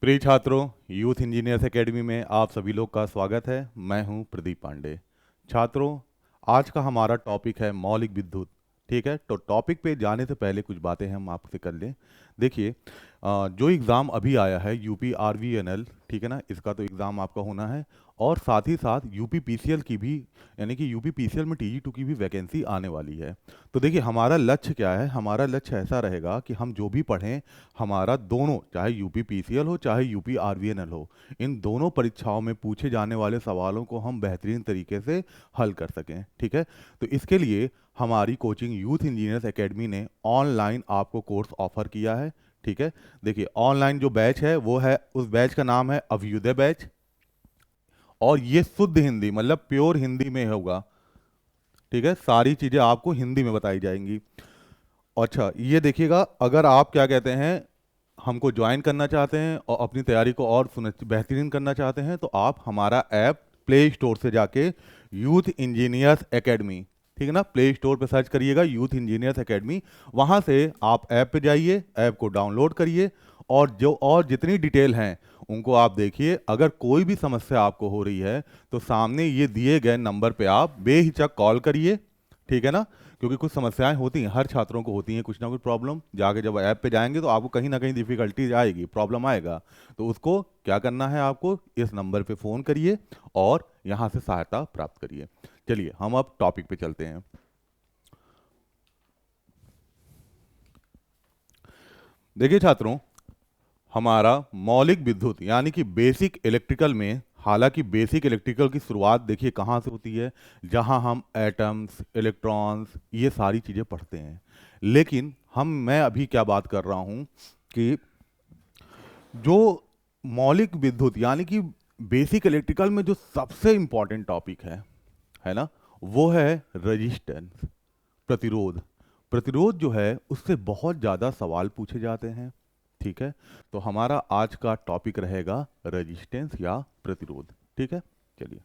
प्रिय छात्रों, youth engineers academy में आप सभी लोग का स्वागत है। मैं हूं प्रदीप पांडे। छात्रों, आज का हमारा टॉपिक है मौलिक विद्युत। ठीक है, तो टॉपिक पे जाने से पहले कुछ बातें हम आपसे कर लें। देखिए, जो एग्ज़ाम अभी आया है यूपी आरवीएनएल, ठीक है ना, इसका तो एग्ज़ाम आपका होना है। और साथ ही साथ यूपी पीसीएल की भी, यानी कि यूपी पीसीएल में टीजी2 की भी वैकेंसी आने वाली है। तो देखिए, हमारा लक्ष्य क्या है? हमारा लक्ष्य ऐसा रहेगा कि हम जो भी पढ़ें, हमारा दोनों, चाहे यूपी पीसीएल हो चाहे यूपी आरवीएनएल हो, इन दोनों परीक्षाओं में पूछे जाने वाले सवालों को हम बेहतरीन तरीके से हल कर सकें। ठीक है, तो इसके लिए हमारी कोचिंग यूथ इंजीनियर्स एकेडमी ने ऑनलाइन आपको कोर्स ऑफर किया है। ठीक है, देखिए, ऑनलाइन जो बैच है वो है, उस बैच का नाम है अभ्युदय बैच। और ये शुद्ध हिंदी, मतलब प्योर हिंदी में होगा। ठीक है, सारी चीज़ें आपको हिंदी में बताई जाएंगी। अच्छा, ये देखिएगा, अगर आप क्या कहते हैं, हमको ज्वाइन करना चाहते हैं और अपनी तैयारी को और बेहतरीन करना चाहते हैं, तो आप हमारा ऐप प्ले स्टोर से जाके यूथ इंजीनियर्स एकेडमी, ठीक है ना, प्ले स्टोर पे सर्च करिएगा यूथ इंजीनियर्स एकेडमी। वहाँ से आप ऐप पे जाइए, ऐप को डाउनलोड करिए, और जितनी डिटेल हैं उनको आप देखिए। अगर कोई भी समस्या आपको हो रही है तो सामने ये दिए गए नंबर पे आप बेहिचक कॉल करिए। ठीक है ना, क्योंकि कुछ समस्याएं होती हैं, हर छात्रों को होती हैं कुछ ना कुछ प्रॉब्लम। जाके जब ऐप पे जाएंगे तो आपको कहीं ना कहीं डिफिकल्टीज आएगी, प्रॉब्लम आएगा। तो उसको क्या करना है, आपको इस नंबर पे फ़ोन करिए और यहाँ से सहायता प्राप्त करिए। चलिए, हम अब टॉपिक पे चलते हैं। देखिए छात्रों, हमारा मौलिक विद्युत यानी कि बेसिक इलेक्ट्रिकल में, हालांकि बेसिक इलेक्ट्रिकल की शुरुआत देखिए कहाँ से होती है, जहाँ हम एटम्स, इलेक्ट्रॉन्स, ये सारी चीज़ें पढ़ते हैं। लेकिन मैं अभी क्या बात कर रहा हूँ कि जो मौलिक विद्युत यानी कि बेसिक इलेक्ट्रिकल में जो सबसे इंपॉर्टेंट टॉपिक है ना, वो है रजिस्टेंस, प्रतिरोध। प्रतिरोध जो है उससे बहुत ज़्यादा सवाल पूछे जाते हैं। ठीक है, तो हमारा आज का टॉपिक रहेगा रेजिस्टेंस या प्रतिरोध। ठीक है, चलिए।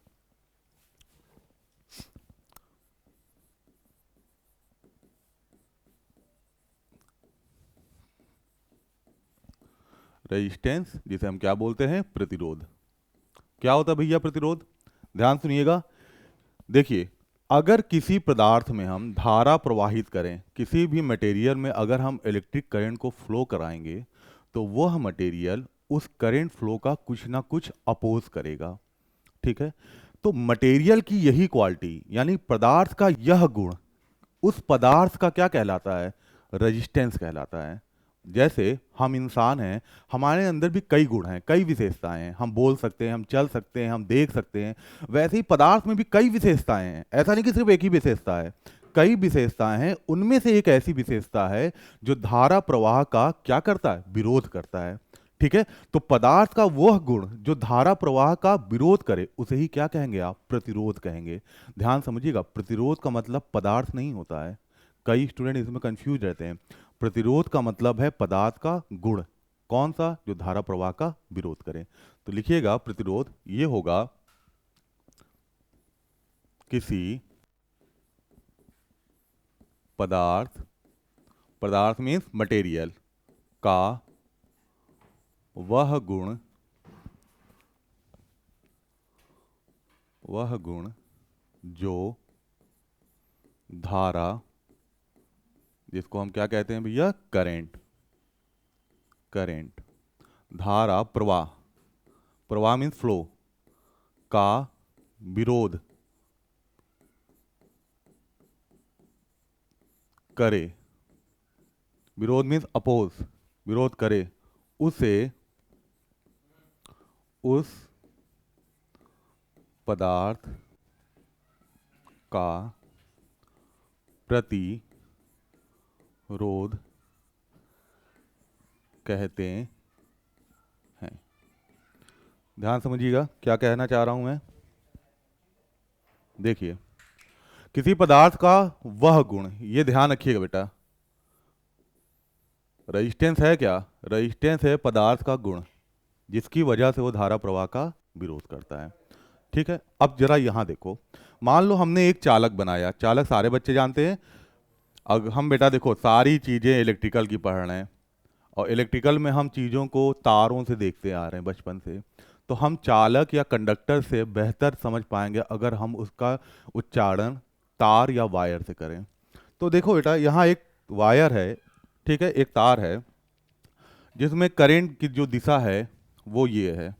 रेजिस्टेंस, जिसे हम क्या बोलते हैं, प्रतिरोध। क्या होता है भैया प्रतिरोध? ध्यान सुनिएगा। देखिए, अगर किसी पदार्थ में हम धारा प्रवाहित करें, किसी भी मटेरियल में अगर हम इलेक्ट्रिक करंट को फ्लो कराएंगे, तो वह मटेरियल उस करंट फ्लो का कुछ ना कुछ अपोज करेगा। ठीक है, तो मटेरियल की यही क्वालिटी, यानी पदार्थ का यह गुण, उस पदार्थ का क्या कहलाता है? रेजिस्टेंस कहलाता है। जैसे हम इंसान हैं, हमारे अंदर भी कई गुण हैं, कई विशेषताएं हैं। हम बोल सकते हैं, हम चल सकते हैं, हम देख सकते हैं। वैसे ही पदार्थ में भी कई विशेषताएं हैं, ऐसा नहीं कि सिर्फ एक ही विशेषता है, कई विशेषताएं हैं। उनमें से एक ऐसी विशेषता है जो धारा प्रवाह का क्या करता है? विरोध करता है। ठीक है, तो पदार्थ का वह गुण जो धारा प्रवाह का विरोध करे, उसे ही क्या कहेंगे आप? प्रतिरोध कहेंगे। ध्यान समझिएगा, प्रतिरोध का मतलब पदार्थ नहीं होता है। कई स्टूडेंट इसमें कंफ्यूज रहते हैं। प्रतिरोध का मतलब है पदार्थ का गुण, कौन सा? जो धारा प्रवाह का विरोध करे। तो लिखिएगा, प्रतिरोध ये होगा किसी पदार्थ, पदार्थ मीन्स मटेरियल, का वह गुण, वह गुण जो धारा, जिसको हम क्या कहते हैं भैया? करेंट। करेंट, धारा प्रवाह, प्रवाह मीन्स फ्लो, का विरोध करे। विरोध मीन्स अपोज, विरोध करे, उसे, उस पदार्थ का प्रतिरोध कहते हैं। ध्यान समझिएगा क्या कहना चाह रहा हूं मैं। देखिए, किसी पदार्थ का वह गुण, ये ध्यान रखिएगा बेटा। रेजिस्टेंस है क्या? रेजिस्टेंस है पदार्थ का गुण जिसकी वजह से वो धारा प्रवाह का विरोध करता है। ठीक है, अब जरा यहां देखो, मान लो हमने एक चालक बनाया। चालक सारे बच्चे जानते हैं। अब हम बेटा देखो सारी चीजें इलेक्ट्रिकल की पढ़ रहे हैं। और इलेक्ट्रिकल में हम चीज़ों को तारों से देखते आ रहे हैं बचपन से, तो हम चालक या कंडक्टर से बेहतर समझ पाएंगे अगर हम उसका उच्चारण तार या वायर से करें। तो देखो बेटा, यहाँ एक वायर है, ठीक है, एक तार है जिसमें करंट की जो दिशा है वो ये है।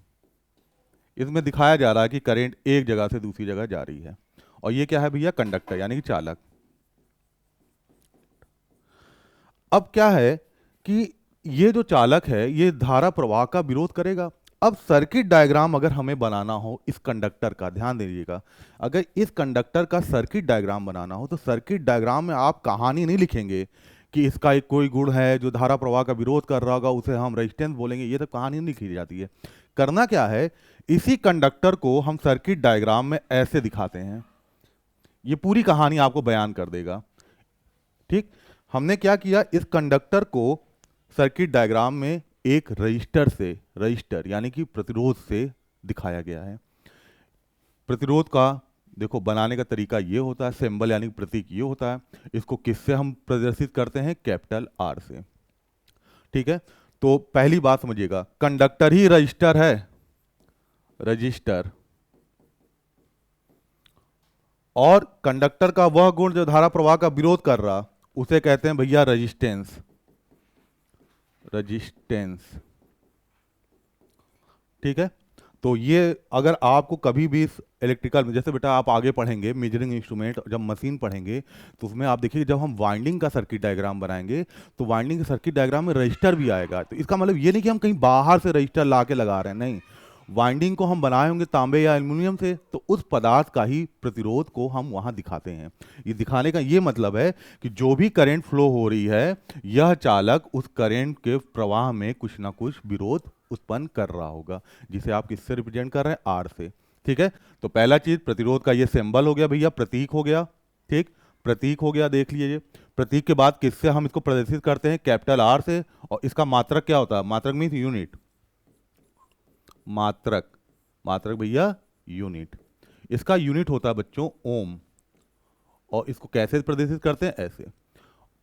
इसमें दिखाया जा रहा है कि करंट एक जगह से दूसरी जगह जा रही है, और ये क्या है भैया, कंडक्टर यानी कि चालक। अब क्या है कि ये जो चालक है ये धारा प्रवाह का विरोध करेगा। अब सर्किट डायग्राम अगर हमें बनाना हो इस कंडक्टर का, ध्यान दीजिएगा, अगर इस कंडक्टर का सर्किट डायग्राम बनाना हो तो सर्किट डायग्राम में आप कहानी नहीं लिखेंगे कि इसका एक कोई गुण है जो धारा प्रवाह का विरोध कर रहा होगा, उसे हम रेजिस्टेंस बोलेंगे। ये तो कहानी नहीं लिखी जाती है। करना क्या है, इसी कंडक्टर को हम सर्किट डायग्राम में ऐसे दिखाते हैं, ये पूरी कहानी आपको बयान कर देगा। ठीक, हमने क्या किया, इस कंडक्टर को सर्किट डायग्राम में एक रजिस्टर से, रजिस्टर यानी कि प्रतिरोध से दिखाया गया है। प्रतिरोध का देखो बनाने का तरीका ये होता है, सिंबल यानी प्रतीक ये होता है। इसको किससे हम प्रदर्शित करते हैं, कैपिटल आर से। ठीक है, तो पहली बात समझिएगा, कंडक्टर ही रजिस्टर है, रजिस्टर। और कंडक्टर का वह गुण जो धारा प्रवाह का विरोध कर रहा उसे कहते हैं भैया रेजिस्टेंस, रेजिस्टेंस। ठीक है, तो ये अगर आपको कभी भी इस इलेक्ट्रिकल में, जैसे बेटा आप आगे पढ़ेंगे मेजरिंग इंस्ट्रूमेंट, जब मशीन पढ़ेंगे तो उसमें आप देखिए जब हम वाइंडिंग का सर्किट डायग्राम बनाएंगे तो वाइंडिंग के सर्किट डायग्राम में रजिस्टर भी आएगा। तो इसका मतलब ये नहीं कि हम कहीं बाहर से रजिस्टर ला के लगा रहे हैं, नहीं। वाइंडिंग को हम बनाए होंगे तांबे या एल्युमिनियम से, तो उस पदार्थ का ही प्रतिरोध को हम वहां दिखाते हैं। ये दिखाने का ये मतलब है कि जो भी करंट फ्लो हो रही है, यह चालक उस करंट के प्रवाह में कुछ ना कुछ विरोध उत्पन्न कर रहा होगा, जिसे आप किससे रिप्रेजेंट कर रहे हैं, आर से। ठीक है, तो पहला चीज प्रतिरोध का ये सिंबल हो गया भैया, प्रतीक हो गया। ठीक, प्रतीक हो गया, देख लीजिए। प्रतीक के बाद किससे हम इसको प्रदर्शित करते हैं, कैपिटल आर से। और इसका मात्रक क्या होता है, मात्रक मीन्स यूनिट, मात्रक, मात्रक भैया यूनिट। इसका यूनिट होता है बच्चों ओम। और इसको कैसे प्रदर्शित करते हैं, ऐसे।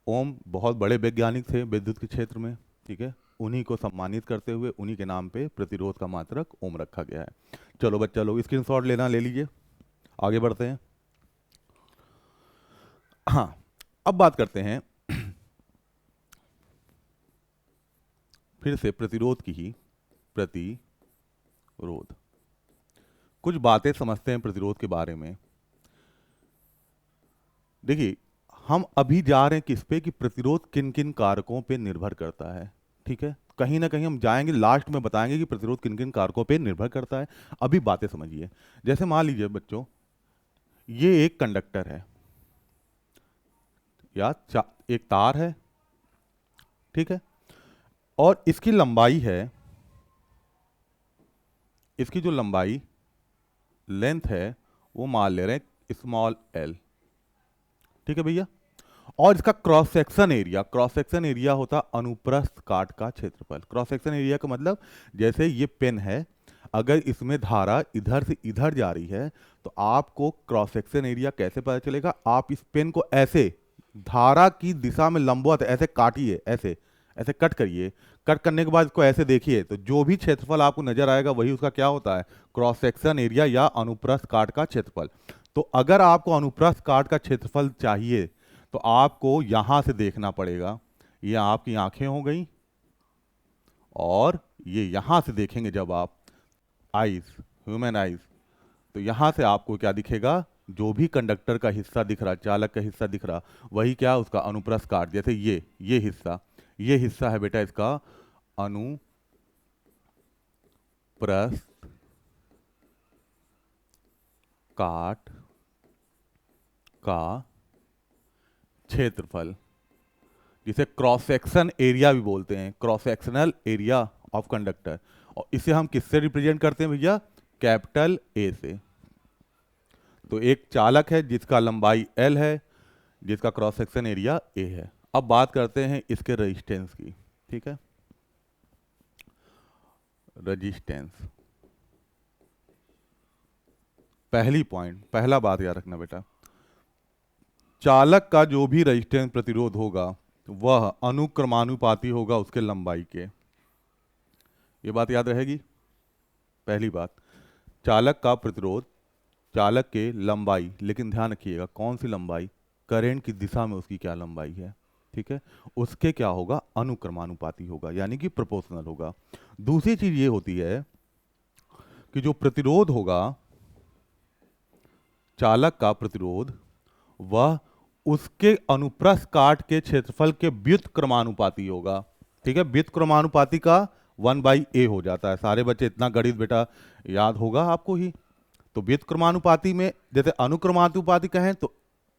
ओम बहुत बड़े वैज्ञानिक थे विद्युत के क्षेत्र में, ठीक है, उन्हीं को सम्मानित करते हुए उन्हीं के नाम पे प्रतिरोध का मात्रक ओम रखा गया है। चलो बच्चा लोग स्क्रीनशॉट लेना ले लीजिए, आगे बढ़ते हैं। हाँ, अब बात करते हैं फिर से प्रतिरोध की ही, प्रतिरोध। कुछ बातें समझते हैं प्रतिरोध के बारे में। देखिए, हम अभी जा रहे हैं किस पे, कि प्रतिरोध किन किन कारकों पे निर्भर करता है। ठीक है, कहीं ना कहीं हम जाएंगे, लास्ट में बताएंगे कि प्रतिरोध किन किन कारकों पे निर्भर करता है। अभी बातें समझिए। जैसे मान लीजिए बच्चों, ये एक कंडक्टर है या एक तार है, ठीक है, और इसकी लंबाई है, इसकी जो लंबाई लेंथ है वो मान ले रहे हैं स्मॉल एल। ठीक है भैया, और इसका cross section area, cross section area होता अनुप्रस्थ काट का क्षेत्रफल। क्रॉस सेक्शन एरिया का मतलब, जैसे ये पेन है, अगर इसमें धारा इधर से इधर जा रही है तो आपको क्रॉस सेक्शन एरिया कैसे पता चलेगा, आप इस पेन को ऐसे धारा की दिशा में लंबवत ऐसे काटिए, ऐसे ऐसे कट करिए। कट करने के बाद इसको ऐसे देखिए, तो जो भी क्षेत्रफल आपको नजर आएगा वही उसका क्या होता है, क्रॉस सेक्शन एरिया या अनुप्रस्थ काट का क्षेत्रफल। तो अगर आपको अनुप्रस्थ काट का क्षेत्रफल चाहिए तो आपको यहां से देखना पड़ेगा। ये आपकी आंखें हो गई, और ये यहां से देखेंगे जब आप, आईज, ह्यूमन आईज, तो यहां से आपको क्या दिखेगा, जो भी कंडक्टर का हिस्सा दिख रहा, चालक का हिस्सा दिख रहा, वही क्या, उसका अनुप्रस्थ काट। जैसे ये हिस्सा, ये हिस्सा है बेटा इसका अनुप्रस्थ काट का क्षेत्रफल, जिसे क्रॉस सेक्शन एरिया भी बोलते हैं, cross sectional area of conductor. और इसे हम किससे रिप्रेजेंट करते हैं भैया, कैपिटल ए से। तो एक चालक है जिसका लंबाई एल है, जिसका क्रॉस सेक्शन एरिया ए है। अब बात करते हैं इसके रेजिस्टेंस की। ठीक है, रेजिस्टेंस, पहली पॉइंट, पहला बात याद रखना बेटा, चालक का जो भी रेजिस्टेंस प्रतिरोध होगा वह अनुक्रमानुपाती होगा उसके लंबाई के। ये बात याद रहेगी। पहली बात, चालक का प्रतिरोध चालक के लंबाई, लेकिन ध्यान रखिएगा कौन सी लंबाई, करंट की दिशा में उसकी क्या लंबाई है, ठीक है, उसके क्या होगा, अनुक्रमानुपाती होगा, यानी कि प्रोपोर्शनल होगा। दूसरी चीज ये होती है कि जो प्रतिरोध होगा, चालक का प्रतिरोध, वह उसके अनुप्रस्थ काट के क्षेत्रफल के व्युत्क्रमानुपाती होगा। ठीक है, व्युत्क्रमानुपाती का 1/a हो जाता है। सारे बच्चे इतना गणित बेटा याद होगा आपको ही। तो व्युत्क्रमानुपाती में जैसे अनुक्रमानुपाती कहें तो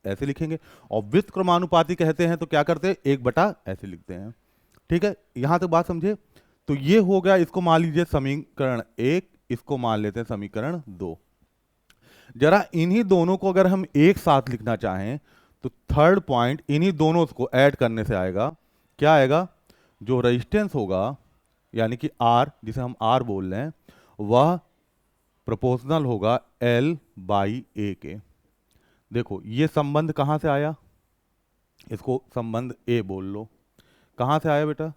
ऐसे लिखेंगे, और व्युत्क्रमानुपाती कहते हैं तो क्या करते हैं, 1/, ऐसे लिखते हैं। ठीक है, यहां तक बात समझे। तो ये हो गया, इसको मान लीजिए समीकरण 1, इसको मान लेते हैं समीकरण 2। जरा इन्हीं दोनों को अगर हम एक साथ लिखना चाहें तो थर्ड पॉइंट इन्हीं दोनों को ऐड करने से आएगा। क्या आएगा, जो रेजिस्टेंस होगा यानी कि आर, जिसे हम आर बोल रहे हैं, वह प्रोपोर्शनल होगा L/A के। देखो ये संबंध कहां से आया, इसको संबंध ए बोल लो। कहां से आया बेटा,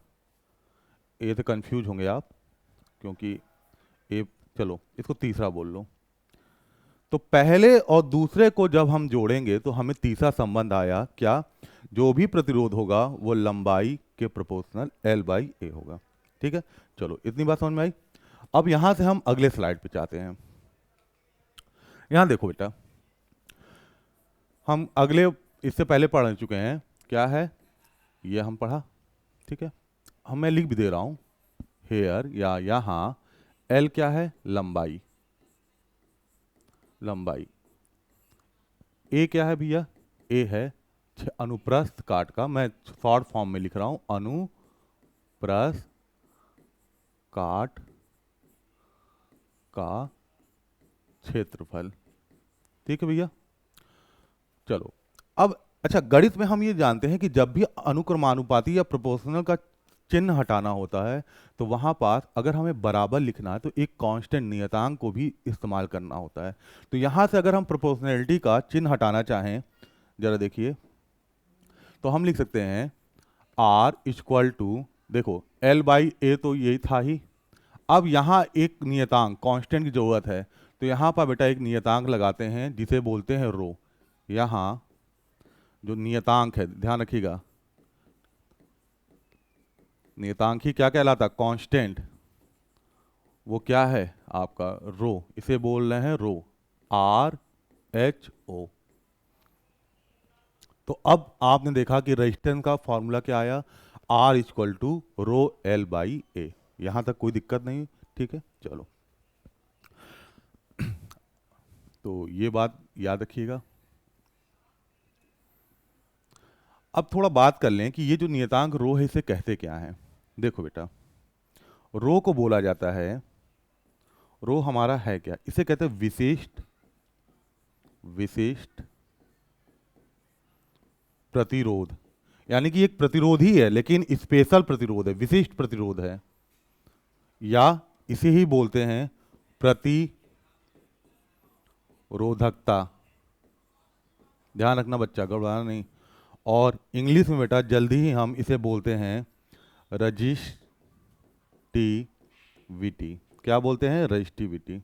ए से कंफ्यूज होंगे आप क्योंकि ए, चलो इसको तीसरा बोल लो। तो पहले और दूसरे को जब हम जोड़ेंगे तो हमें तीसरा संबंध आया, क्या, जो भी प्रतिरोध होगा वो लंबाई के प्रोपोर्शनल L/A होगा। ठीक है, चलो इतनी बात समझ में आई। अब यहां से हम अगले स्लाइड पे जाते हैं। यहां देखो बेटा, हम अगले इससे पहले पढ़ चुके हैं, क्या है ये हम पढ़ा। ठीक है, हम मैं लिख भी दे रहा हूं, हेयर या यहां L क्या है, लंबाई, लंबाई। ए क्या है भैया, ए है अनुप्रस्थ काट का, मैं शॉर्ट फॉर्म में लिख रहा हूं, अनुप्रस्थ काट का क्षेत्रफल। ठीक है भैया, चलो अब अच्छा, गणित में हम ये जानते हैं कि जब भी अनुक्रमानुपाती या प्रोपोर्शनल का चिन्ह हटाना होता है तो वहां पास अगर हमें बराबर लिखना है तो एक कांस्टेंट नियतांक को भी इस्तेमाल करना होता है। तो यहां से अगर हम प्रोपोर्शनैलिटी का चिन्ह हटाना चाहें, जरा देखिए, तो हम लिख सकते हैं R इक्वल टू, देखो L/A तो यही था ही। अब यहाँ एक नियतांक कांस्टेंट की जरूरत है, तो यहाँ पर बेटा एक नियतांक लगाते हैं जिसे बोलते हैं रो। यहाँ जो नियतांक है, ध्यान रखिएगा, नियतांक ही क्या कहलाता, कांस्टेंट, वो क्या है आपका रो, इसे बोल रहे हैं रो, RHO। तो अब आपने देखा कि रेजिस्टेंस का फॉर्मूला क्या आया, R equal to row L/A। यहां तक कोई दिक्कत नहीं, ठीक है, चलो तो ये बात याद रखिएगा। अब थोड़ा बात कर लें कि ये जो नियतांक रो है इसे कहते क्या है। देखो बेटा, रो को बोला जाता है, रो हमारा है क्या, इसे कहते हैं विशिष्ट, विशिष्ट प्रतिरोध। यानी कि एक प्रतिरोध ही है लेकिन स्पेशल प्रतिरोध है, विशिष्ट प्रतिरोध है, या इसे ही बोलते हैं प्रतिरोधकता। ध्यान रखना बच्चा, गड़बड़ाना नहीं। और इंग्लिश में बेटा जल्दी ही हम इसे बोलते हैं रजिस्टिविटी। क्या बोलते हैं, रजिस्टिविटी।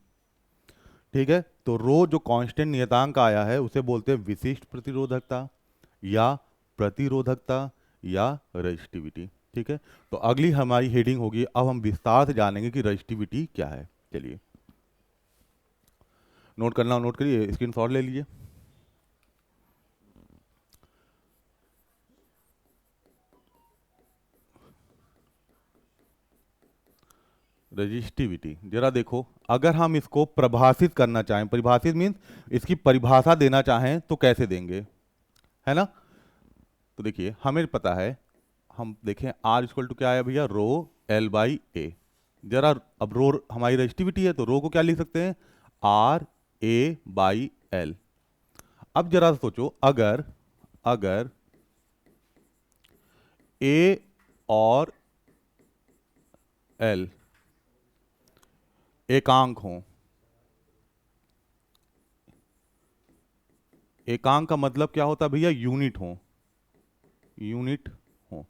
ठीक है, तो रो जो कांस्टेंट नियतांक आया है उसे बोलते हैं विशिष्ट प्रतिरोधकता या प्रतिरोधकता या रजिस्टिविटी। ठीक है, तो अगली हमारी हेडिंग होगी, अब हम विस्तार से जानेंगे कि रजिस्टिविटी क्या है। चलिए नोट करना, नोट करिए, स्क्रीनशॉट ले लीजिए। रजिस्टिविटी जरा देखो, अगर हम इसको परिभाषित करना चाहें, परिभाषित मीन्स इसकी परिभाषा देना चाहें तो कैसे देंगे, है ना। तो देखिए हमें पता है, हम देखें R इक्वल टू क्या है भैया, रो L/A। जरा अब रो हमारी रजिस्टिविटी है तो रो को क्या लिख सकते हैं, RA/L। अब जरा सोचो, अगर अगर A और L एकांक हों, एकांक का मतलब क्या होता है भैया, यूनिट हो, यूनिट हो।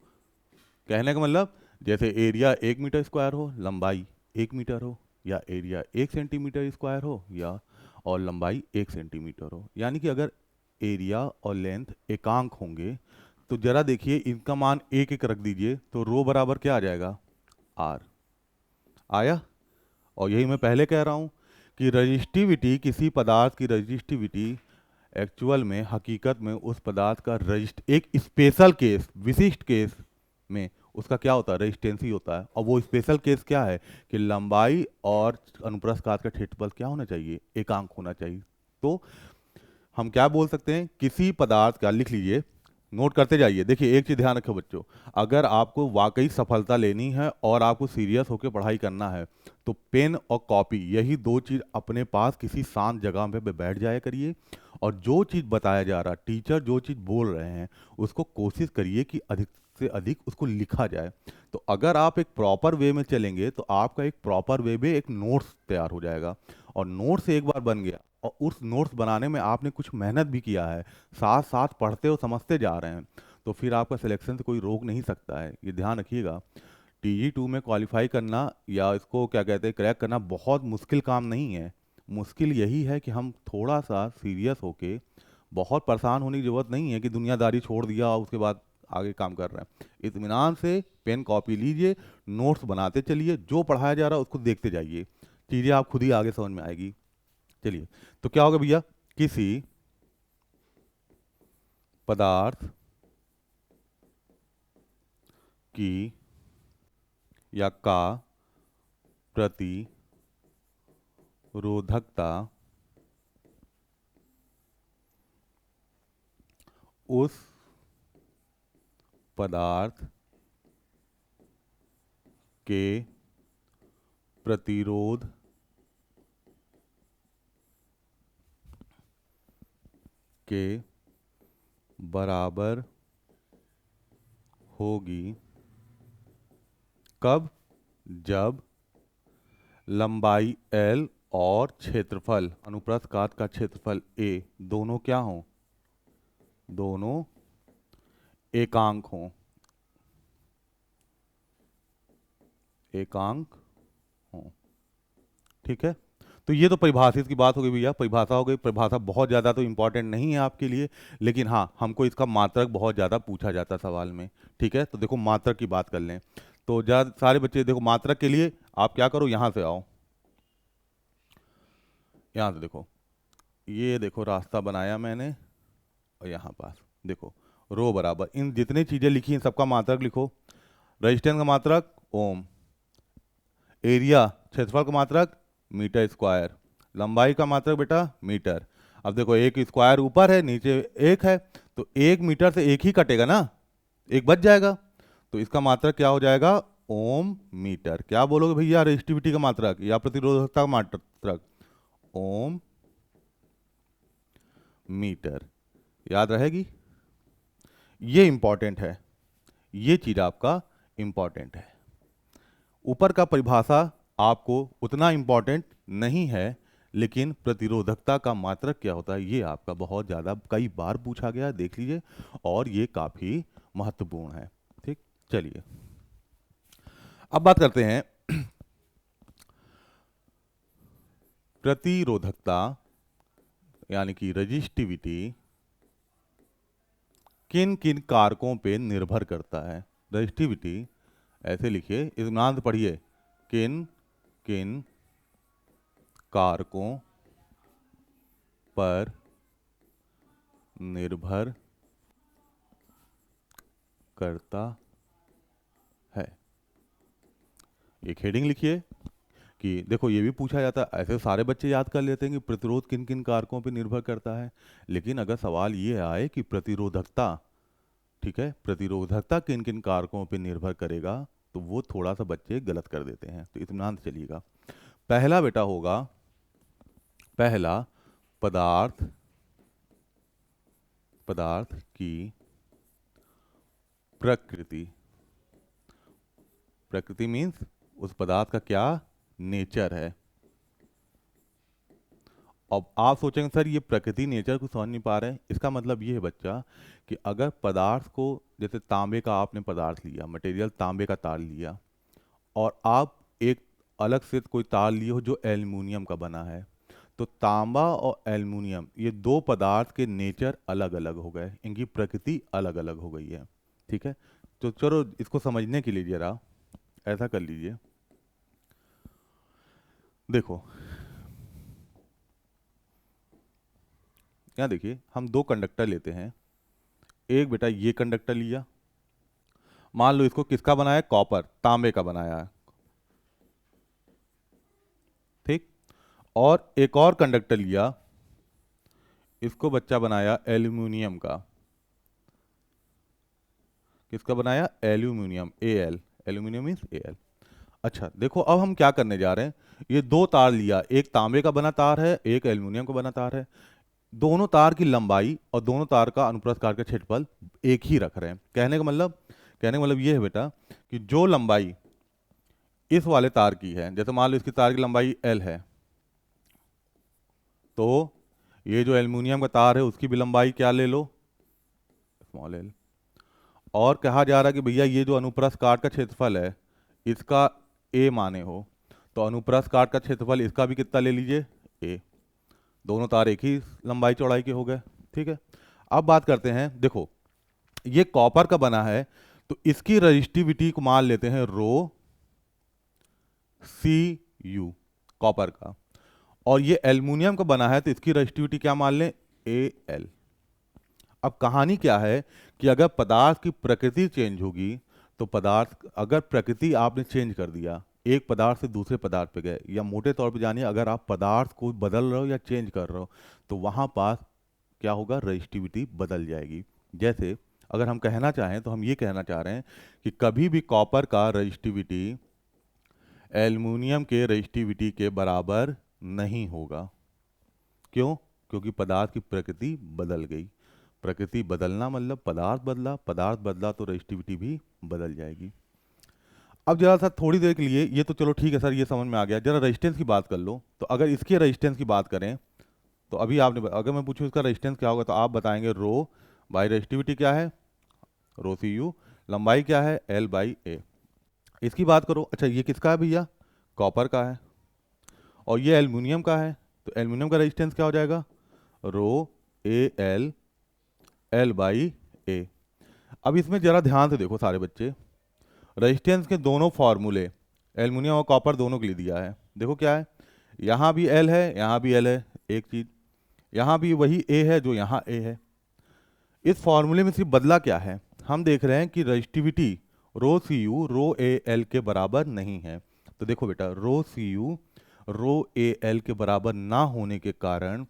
कहने का मतलब जैसे एरिया 1 मीटर स्क्वायर हो, लंबाई 1 मीटर हो, या एरिया 1 सेंटीमीटर स्क्वायर हो, या और लंबाई 1 सेंटीमीटर हो, यानी कि अगर एरिया और लेंथ एकांक होंगे तो जरा देखिए इनका मान एक एक रख दीजिए तो रो बराबर क्या आ जाएगा, आर। आया। और यही मैं पहले कह रहा हूं कि रजिस्टिविटी, किसी पदार्थ की रजिस्टिविटी एक्चुअल में, हकीकत में उस पदार्थ का रजिस्ट एक स्पेशल केस, विशिष्ट केस में उसका क्या होता है, रेजिस्टेंसी होता है। और वो स्पेशल केस क्या है कि लंबाई और अनुप्रस्थ काट का क्षेत्रफल क्या होना चाहिए, एकांक होना चाहिए। तो हम क्या बोल सकते हैं, किसी पदार्थ का, लिख लीजिए, नोट करते जाइए। देखिए एक चीज ध्यान रखो बच्चों, अगर आपको वाकई सफलता लेनी है और आपको सीरियस होकर पढ़ाई करना है तो पेन और कॉपी, यही दो चीज अपने पास किसी शांत जगह पे बैठ जाया करिए। और जो चीज बताया जा रहा, टीचर जो चीज बोल रहे हैं, उसको कोशिश करिए कि अधिक से अधिक उसको लिखा जाए। तो अगर आप एक प्रॉपर वे में चलेंगे तो आपका एक प्रॉपर वे में एक नोट्स तैयार हो जाएगा। और नोट्स एक बार बन गया और उस नोट्स बनाने में आपने कुछ मेहनत भी किया है, साथ साथ पढ़ते और समझते जा रहे हैं, तो फिर आपका सिलेक्शन से कोई रोक नहीं सकता है। ये ध्यान रखिएगा। TG2 में क्वालिफाई करना या इसको क्या कहते हैं, क्रैक करना बहुत मुश्किल काम नहीं है। मुश्किल यही है कि हम थोड़ा सा सीरियस होके, बहुत परेशान होने की जरूरत नहीं है कि दुनियादारी छोड़ दिया और उसके बाद आगे काम कर रहे हैं। इत्मीनान से पेन कॉपी लीजिए, नोट्स बनाते चलिए, जो पढ़ाया जा रहा है उसको देखते जाइए, चीज़ें आप खुद ही आगे समझ में आएगी। चलिए, तो क्या होगा भैया, किसी पदार्थ की या का प्रतिरोधकता उस पदार्थ के प्रतिरोध के बराबर होगी। कब? जब लंबाई L और क्षेत्रफल, अनुप्रस्थ काट का क्षेत्रफल A, दोनों क्या हों, दोनों एकांक हों, एकांक हों। ठीक है। तो ये तो परिभाषित की बात हो गई भैया, परिभाषा हो गई। परिभाषा बहुत ज़्यादा तो इंपॉर्टेंट नहीं है आपके लिए, लेकिन हाँ हमको इसका मात्रक बहुत ज़्यादा पूछा जाता है सवाल में। ठीक है, तो देखो मात्रक की बात कर लें तो सारे बच्चे देखो, मात्रक के लिए आप क्या करो, यहाँ से आओ, यहाँ से देखो, ये देखो रास्ता बनाया मैंने, और यहाँ पास देखो रो बराबर, इन जितनी चीज़ें लिखी हैं सबका मात्रक लिखो। रजिस्टेंस का मात्रक ओम, एरिया क्षेत्रफल का मात्रक मीटर स्क्वायर, लंबाई का मात्रक बेटा मीटर। अब देखो एक स्क्वायर ऊपर है, नीचे एक है, तो 1 मीटर से एक ही कटेगा ना, एक बच जाएगा, तो इसका मात्रक क्या हो जाएगा, ओम मीटर। क्या बोलोगे भैया, रेजिस्टिविटी का मात्रक या प्रतिरोधकता का मात्रक, ओम मीटर। याद रहेगी, ये इंपॉर्टेंट है, ये चीज आपका इंपॉर्टेंट है। ऊपर का परिभाषा आपको उतना इंपॉर्टेंट नहीं है, लेकिन प्रतिरोधकता का मात्रक क्या होता है ये आपका बहुत ज़्यादा कई बार पूछा गया है, देख लीजिए, और ये काफ़ी महत्वपूर्ण है। ठीक, चलिए अब बात करते हैं प्रतिरोधकता यानी कि रजिस्टिविटी किन किन कारकों पे निर्भर करता है। रजिस्टिविटी ऐसे लिखिए, इत्मीनान से पढ़िए, किन किन कारकों पर निर्भर करता है। एक हेडिंग लिखिए कि देखो ये भी पूछा जाता है, ऐसे सारे बच्चे याद कर लेते हैं कि प्रतिरोध किन किन कारकों पर निर्भर करता है, लेकिन अगर सवाल ये आए कि प्रतिरोधकता, ठीक है, प्रतिरोधकता किन किन कारकों पर निर्भर करेगा, तो वो थोड़ा सा बच्चे गलत कर देते हैं। तो इत्मीनान से चलिएगा। पहला बेटा होगा, पहला पदार्थ, पदार्थ की प्रकृति। प्रकृति मीन्स उस पदार्थ का क्या नेचर है, अब आप सोचेंगे सर ये प्रकृति नेचर को समझ नहीं पा रहे हैं। इसका मतलब ये है बच्चा कि अगर पदार्थ को, जैसे तांबे का आपने पदार्थ लिया, मटेरियल तांबे का तार लिया, और आप एक अलग से कोई तार लिए हो जो एल्युमिनियम का बना है, तो तांबा और एल्युमिनियम ये दो पदार्थ के नेचर अलग अलग हो गए, इनकी प्रकृति अलग अलग हो गई है। ठीक है, तो चलो इसको समझने के लिए जरा ऐसा कर लीजिए। देखो यहाँ देखिए, हम दो कंडक्टर लेते हैं। एक बेटा ये कंडक्टर लिया, मान लो इसको किसका बनाया है, कॉपर, तांबे का बनाया है। ठीक, और एक और कंडक्टर लिया, इसको बच्चा बनाया एल्यूमिनियम का। किसका बनाया, aluminium, L, aluminium means L. अच्छा देखो, अब हम क्या करने जा रहे हैं, ये दो तार लिया, एक तांबे का बना तार है, एक एल्यूमिनियम का बना तार है। दोनों तार की लंबाई और दोनों तार का अनुप्रस्थ काट का क्षेत्रफल एक ही रख रहे हैं। कहने का मतलब ये है बेटा कि जो लंबाई इस वाले तार की है, जैसे मान लो इसकी तार की लंबाई एल है, तो ये जो एल्युमिनियम का तार है उसकी भी लंबाई क्या ले लो, स्मॉल एल। और कहा जा रहा है कि भैया ये जो अनुप्रस्थ काट का क्षेत्रफल है इसका ए माने हो, तो अनुप्रस्थ काट का क्षेत्रफल इसका भी कितना ले लीजिए, ए। दोनों तार एक ही लंबाई चौड़ाई के हो गए। ठीक है, अब बात करते हैं, देखो ये कॉपर का बना है, तो इसकी रजिस्टिविटी को मान लेते हैं रो सी यू, कॉपर का। और ये एल्युमिनियम का बना है, तो इसकी रजिस्टिविटी क्या मान लें, ए एल। अब कहानी क्या है कि अगर पदार्थ की प्रकृति चेंज होगी, तो पदार्थ, अगर प्रकृति आपने चेंज कर दिया, एक पदार्थ से दूसरे पदार्थ पे गए, या मोटे तौर पे जानिए अगर आप पदार्थ को बदल रहे हो या चेंज कर रहे हो, तो वहां पास क्या होगा, रजिस्टिविटी बदल जाएगी। जैसे अगर हम कहना चाहें तो हम ये कहना चाह रहे हैं कि कभी भी कॉपर का रजिस्टिविटी एल्युमिनियम के रजिस्टिविटी के बराबर नहीं होगा। क्यों, क्योंकि पदार्थ की प्रकृति बदल गई। प्रकृति बदलना मतलब पदार्थ बदला, पदार्थ बदला तो रजिस्टिविटी भी बदल जाएगी। अब जरा सा थोड़ी देर के लिए, ये तो चलो ठीक है सर, ये समझ में आ गया, जरा रेजिस्टेंस की बात कर लो। तो अगर इसके रेजिस्टेंस की बात करें, तो अभी आपने, अगर मैं पूछूं इसका रेजिस्टेंस क्या होगा, तो आप बताएंगे रो बाई रजिस्टिविटी क्या है, रो सी यू, लंबाई क्या है, एल बाई ए। इसकी बात करो, अच्छा ये किसका है भैया, कॉपर का है, और ये एल्युमिनियम का है, तो एल्युमिनियम का रेजिस्टेंस क्या हो जाएगा, रो ए एल, एल बाई ए। अब इसमें जरा ध्यान से देखो सारे बच्चे, रेजिस्टेंस के दोनों फॉर्मूले एल्युमिनियम और कॉपर दोनों के लिए दिया है। देखो क्या है, यहाँ भी एल है, यहाँ भी एल है, एक चीज, यहाँ भी वही ए है जो यहाँ ए है। इस फॉर्मूले में सिर्फ बदला क्या है, हम देख रहे हैं कि resistivity rho C U rho A L के बराबर नहीं है। तो देखो बेटा, रो C U rho A L के बराबर ना होने के कारण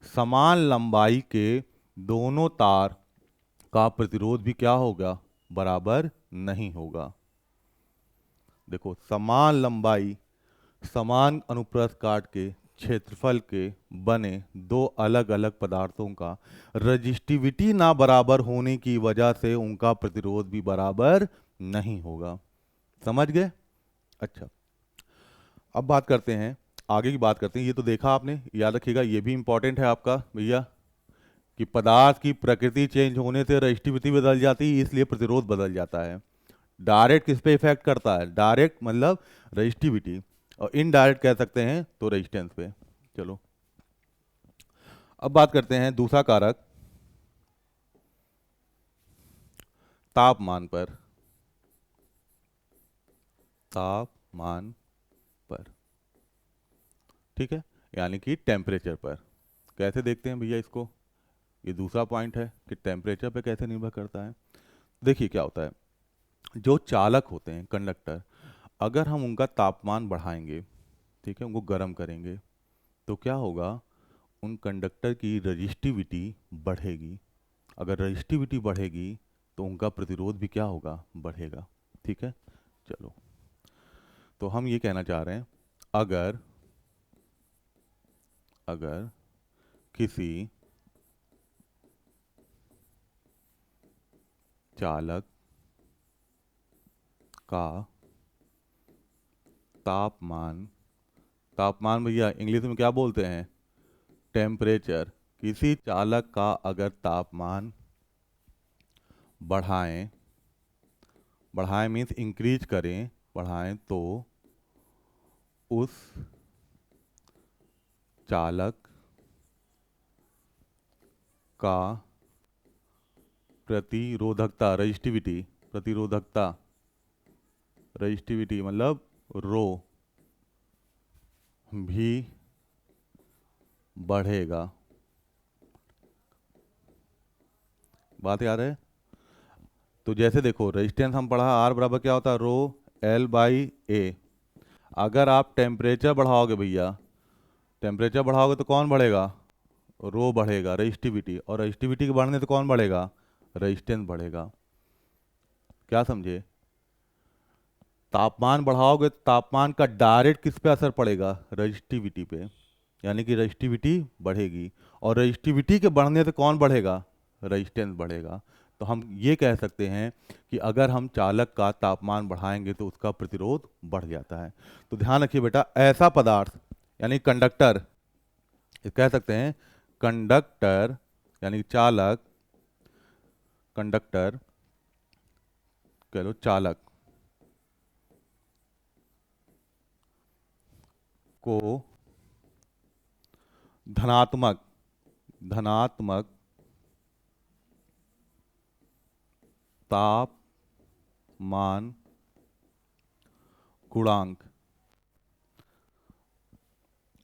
समान लंबाई के दोनों तार का प्रतिरोध भी क्या होगा, बराबर नहीं होगा। देखो समान लंबाई, समान अनुप्रस्थ काट के क्षेत्रफल के बने दो अलग अलग पदार्थों का रजिस्टिविटी ना बराबर होने की वजह से उनका प्रतिरोध भी बराबर नहीं होगा। समझ गए। अच्छा, अब बात करते हैं, आगे की बात करते हैं। ये तो देखा आपने, याद रखिएगा ये भी इंपॉर्टेंट है आपका भैया, कि पदार्थ की प्रकृति चेंज होने से रजिस्टिविटी बदल जाती है, इसलिए प्रतिरोध बदल जाता है। डायरेक्ट किस पे इफेक्ट करता है, डायरेक्ट मतलब रजिस्टिविटी, और इनडायरेक्ट कह सकते हैं तो रेजिस्टेंस पे। चलो अब बात करते हैं दूसरा कारक, तापमान पर। तापमान पर, ठीक है, यानी कि टेम्परेचर पर। कैसे देखते हैं भैया इसको, ये दूसरा पॉइंट है कि टेम्परेचर पे कैसे निर्भर करता है। देखिए क्या होता है, जो चालक होते हैं, कंडक्टर, अगर हम उनका तापमान बढ़ाएंगे, ठीक है, उनको गर्म करेंगे, तो क्या होगा, उन कंडक्टर की रजिस्टिविटी बढ़ेगी। अगर रजिस्टिविटी बढ़ेगी तो उनका प्रतिरोध भी क्या होगा, बढ़ेगा। ठीक है, चलो तो हम ये कहना चाह रहे हैं, अगर अगर किसी चालक का तापमान, तापमान भैया इंग्लिश में क्या बोलते हैं, टेम्परेचर, किसी चालक का अगर तापमान बढ़ाएं, बढ़ाएं मीन्स इंक्रीज करें, बढ़ाएं तो उस चालक का प्रतिरोधकता, रजिस्टिविटी, प्रतिरोधकता, रजिस्टिविटी मतलब रो भी बढ़ेगा। बात याद है? तो जैसे देखो रेजिस्टेंस हम पढ़ा, आर बराबर क्या होता है, रो एल बाई ए। अगर आप टेम्परेचर बढ़ाओगे भैया, टेम्परेचर बढ़ाओगे तो कौन बढ़ेगा, रो बढ़ेगा, रजिस्टिविटी, और रजिस्टिविटी के बढ़ने से कौन बढ़ेगा, रेजिस्टेंस बढ़ेगा। क्या समझे? तापमान बढ़ाओगे तो तापमान का डायरेक्ट किस पे असर पड़ेगा, रजिस्टिविटी पे, यानी कि रजिस्टिविटी बढ़ेगी, और रजिस्टिविटी के बढ़ने से कौन बढ़ेगा, रेजिस्टेंस बढ़ेगा। तो हम ये कह सकते हैं कि अगर हम चालक का तापमान बढ़ाएंगे तो उसका प्रतिरोध बढ़ जाता है। तो ध्यान रखिए बेटा, ऐसा पदार्थ यानी कंडक्टर, ये कह सकते हैं कंडक्टर यानी चालक, कंडक्टर कह लो चालक को धनात्मक, धनात्मक तापमान गुणांक,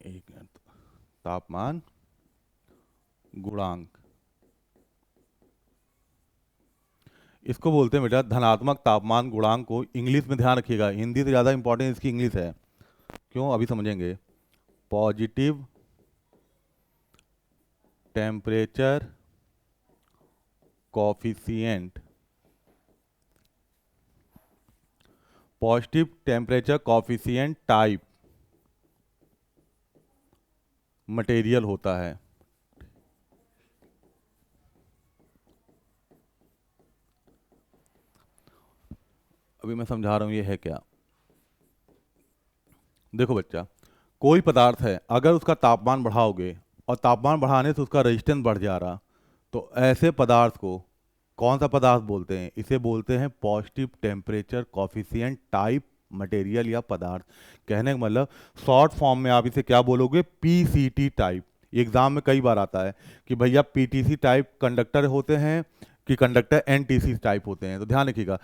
एक मिनट, तापमान गुणांक, इसको बोलते हैं बेटा धनात्मक तापमान गुणांक को। इंग्लिश में ध्यान रखिएगा, हिंदी से ज़्यादा इंपॉर्टेंट इसकी इंग्लिश है। क्यों, अभी समझेंगे। Positive temperature coefficient, positive temperature coefficient type material होता है। अभी मैं समझा रहा हूं ये है क्या। देखो बच्चा, कोई पदार्थ है, अगर उसका तापमान बढ़ाओगे और तापमान बढ़ाने से उसका रेजिस्टेंस बढ़ जा रहा, तो ऐसे पदार्थ को कौन सा पदार्थ बोलते हैं, इसे बोलते हैं positive temperature coefficient type material या पदार्थ। कहने का मतलब शॉर्ट फॉर्म में आप इसे क्या बोलोगे, पीसीटी टाइप। एग्जाम में कई बार आता है कि भैया पीटीसी टाइप कंडक्टर होते हैं कि कंडक्टर एनटीसी टाइप होते हैं। तो ध्यान रखिएगा,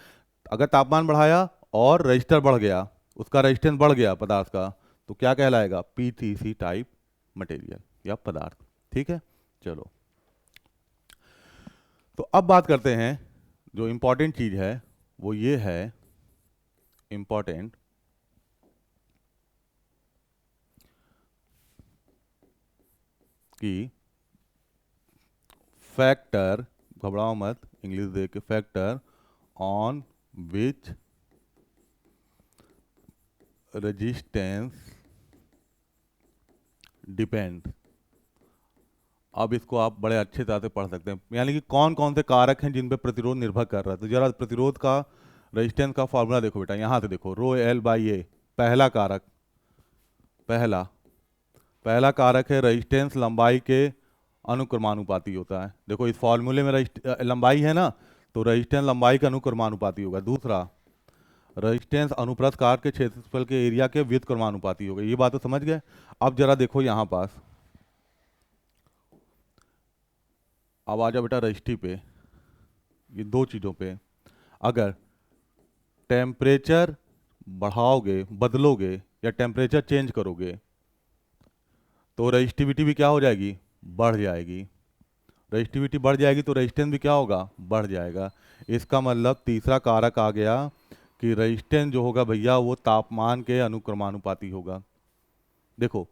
अगर तापमान बढ़ाया और रजिस्टर बढ़ गया, उसका रेजिस्टेंस बढ़ गया पदार्थ का, तो क्या कहलाएगा, पीटीसी टाइप मटेरियल या पदार्थ। ठीक है, चलो। तो अब बात करते हैं, जो इंपॉर्टेंट चीज है वो ये है, इंपॉर्टेंट कि फैक्टर, घबराओ मत, इंग्लिश देख के, factor on which resistance depend. अब इसको आप बड़े अच्छे तरह से पढ़ सकते हैं, यानी कि कौन कौन से कारक हैं जिन पे प्रतिरोध निर्भर कर रहा है। तो जरा प्रतिरोध का, रेजिस्टेंस का फॉर्मूला देखो बेटा, यहां से देखो, रो एल बाई ए, पहला कारक, पहला पहला कारक है रेजिस्टेंस लंबाई के अनुक्रमानुपाती होता है। देखो इस फॉर्मूले में लंबाई है ना, तो रेजिस्टेंस लंबाई के अनुक्रमानुपाती होगा। दूसरा, रेजिस्टेंस अनुप्रस्थ कार के क्षेत्रफल के एरिया के व्युत्क्रमानुपाती होगा। ये बात तो समझ गए। अब जरा देखो यहां पास, अब आ जाओ बेटा रजिस्ट्री पे, ये दो चीज़ों पे। अगर टेम्परेचर बढ़ाओगे, बदलोगे या टेम्परेचर चेंज करोगे, तो रजिस्टिविटी भी क्या हो जाएगी, बढ़ जाएगी। रजिस्टिविटी बढ़ जाएगी तो रेजिस्टेंस भी क्या होगा, बढ़ जाएगा। इसका मतलब तीसरा कारक आ गया कि रेजिस्टेंस जो होगा भैया वो तापमान के अनुक्रमानुपाती होगा। देखो,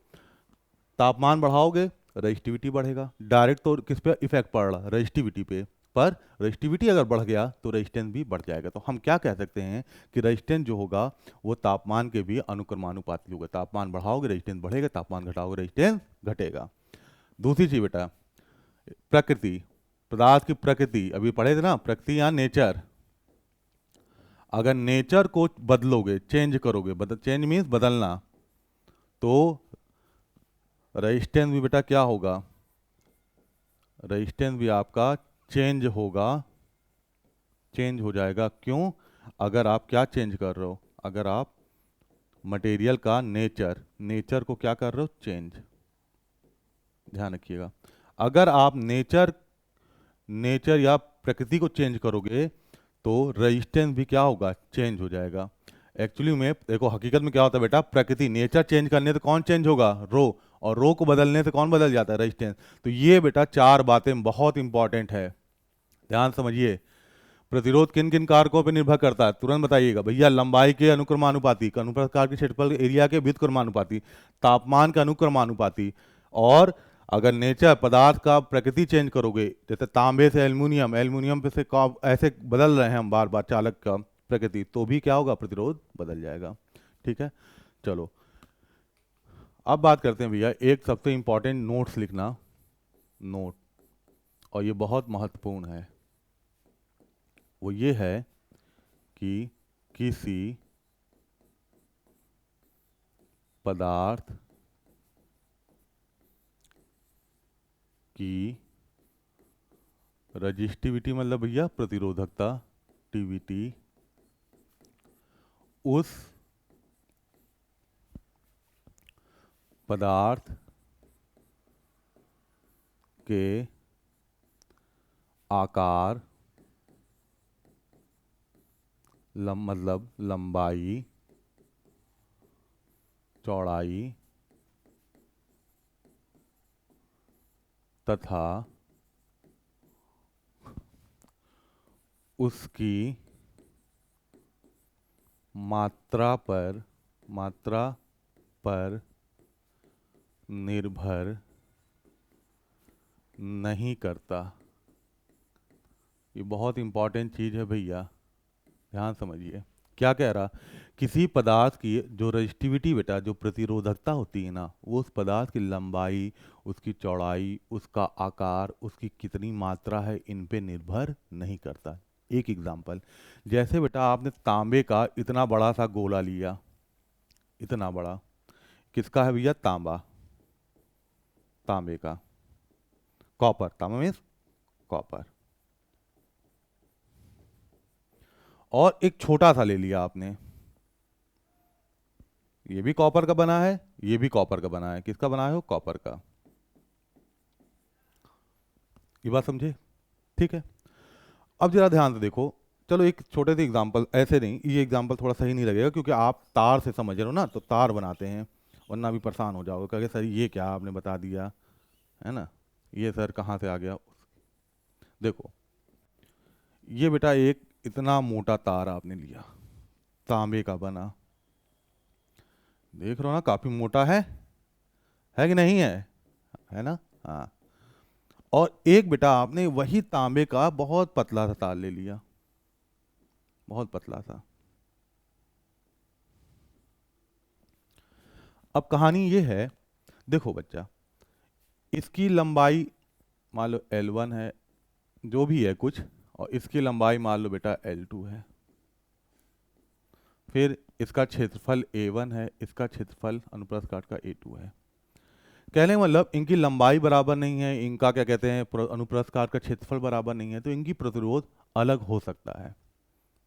तापमान बढ़ाओगे रजिस्टिविटी बढ़ेगा, डायरेक्ट तो किस पे इफेक्ट पड़ रहा, रजिस्टिविटी पे, पर रजिस्टिविटी अगर बढ़ गया तो रेजिस्टेंस भी बढ़ जाएगा। तो हम क्या कह सकते हैं कि रेजिस्टेंस जो होगा वो तापमान के भी अनुक्रमानुपाती होगा। तापमान बढ़ाओगे रेजिस्टेंस बढ़ेगा, तापमान घटाओगे रेजिस्टेंस घटेगा। दूसरी चीज बेटा, प्रकृति, पदार्थ की प्रकृति, अभी पढ़े थे ना, प्रकृति या नेचर। अगर नेचर को बदलोगे, चेंज करोगे, चेंज मीन्स बदलना, तो रेजिस्टेंस भी बेटा क्या होगा, रेजिस्टेंस भी आपका चेंज होगा, चेंज हो जाएगा। क्यों? अगर आप क्या चेंज कर रहे हो, अगर आप मटेरियल का नेचर, नेचर को क्या कर रहे हो, चेंज, ध्यान रखिएगा। अगर आप नेचर, नेचर या प्रकृति को चेंज करोगे तो रेजिस्टेंस भी क्या होगा, चेंज हो जाएगा। एक्चुअली में देखो हकीकत में क्या होता है बेटा, प्रकृति नेचर चेंज करने से कौन चेंज होगा, रो, और रो को बदलने से कौन बदल जाता है, रेजिस्टेंस। तो ये बेटा चार बातें बहुत इंपॉर्टेंट है, ध्यान समझिए। प्रतिरोध किन किन कारकों पर निर्भर करता है, तुरंत बताइएगा भैया। लंबाई के अनुक्रमानुपाती, अनुप्रस्थ के क्षेत्रफल एरिया के व्युत्क्रमानुपाती, तापमान के अनुक्रमानुपाती, और अगर नेचर पदार्थ का प्रकृति चेंज करोगे, जैसे तांबे से एल्युमिनियम, एल्युमिनियम पे से ऐसे बदल रहे हैं हम बार बार चालक का प्रकृति, तो भी क्या होगा, प्रतिरोध बदल जाएगा। ठीक है, चलो अब बात करते हैं भैया, एक सबसे इंपॉर्टेंट नोट्स लिखना, नोट, और ये बहुत महत्वपूर्ण है। वो ये है कि किसी पदार्थ की रजिस्टिविटी मतलब भैया प्रतिरोधकता, टीवीटी, उस पदार्थ के आकार, मतलब लंबाई, चौड़ाई तथा उसकी मात्रा पर निर्भर नहीं करता। ये बहुत इंपॉर्टेंट चीज़ है भैया, ध्यान समझिए। क्या कह रहा, किसी पदार्थ की जो रजिस्टिविटी बेटा, जो प्रतिरोधकता होती है ना, वो उस पदार्थ की लंबाई, उसकी चौड़ाई, उसका आकार, उसकी कितनी मात्रा है, इन पे निर्भर नहीं करता। एक एग्जांपल, जैसे बेटा आपने तांबे का इतना बड़ा सा गोला लिया, इतना बड़ा, किसका है भैया, तांबा, तांबे का, कॉपर, तांबा मीन्स कॉपर, और एक छोटा सा ले लिया आपने, ये भी कॉपर का बना है, ये भी कॉपर का बना है, किसका बना है, वो कॉपर का। ये बात समझे, ठीक है। अब जरा ध्यान से देखो, चलो एक छोटे से एग्जांपल, ऐसे नहीं, ये एग्जांपल थोड़ा सही नहीं लगेगा क्योंकि आप तार से समझ रहे हो ना, तो तार बनाते हैं, वरना भी परेशान हो जाओगे, कहेंगे सर ये क्या आपने बता दिया, है ना, ये सर कहाँ से आ गया। देखो ये बेटा एक इतना मोटा तार आपने लिया, तांबे का बना, देख रहे हो ना, काफी मोटा है कि नहीं है ना, हाँ। और एक बेटा आपने वही तांबे का बहुत पतला सा तार ले लिया, बहुत पतला सा। अब कहानी ये है, देखो बच्चा, इसकी लंबाई मान लो L1 है, जो भी है कुछ, और इसकी लंबाई मान लो बेटा L2 है, फिर इसका क्षेत्रफल A1 है, इसका क्षेत्रफल अनुप्रस्थ काट का A2 है। कहने का मतलब इनकी लंबाई बराबर नहीं है, इनका क्या कहते हैं, अनुप्रस्थ काट का क्षेत्रफल बराबर नहीं है, तो इनकी प्रतिरोध अलग हो सकता है।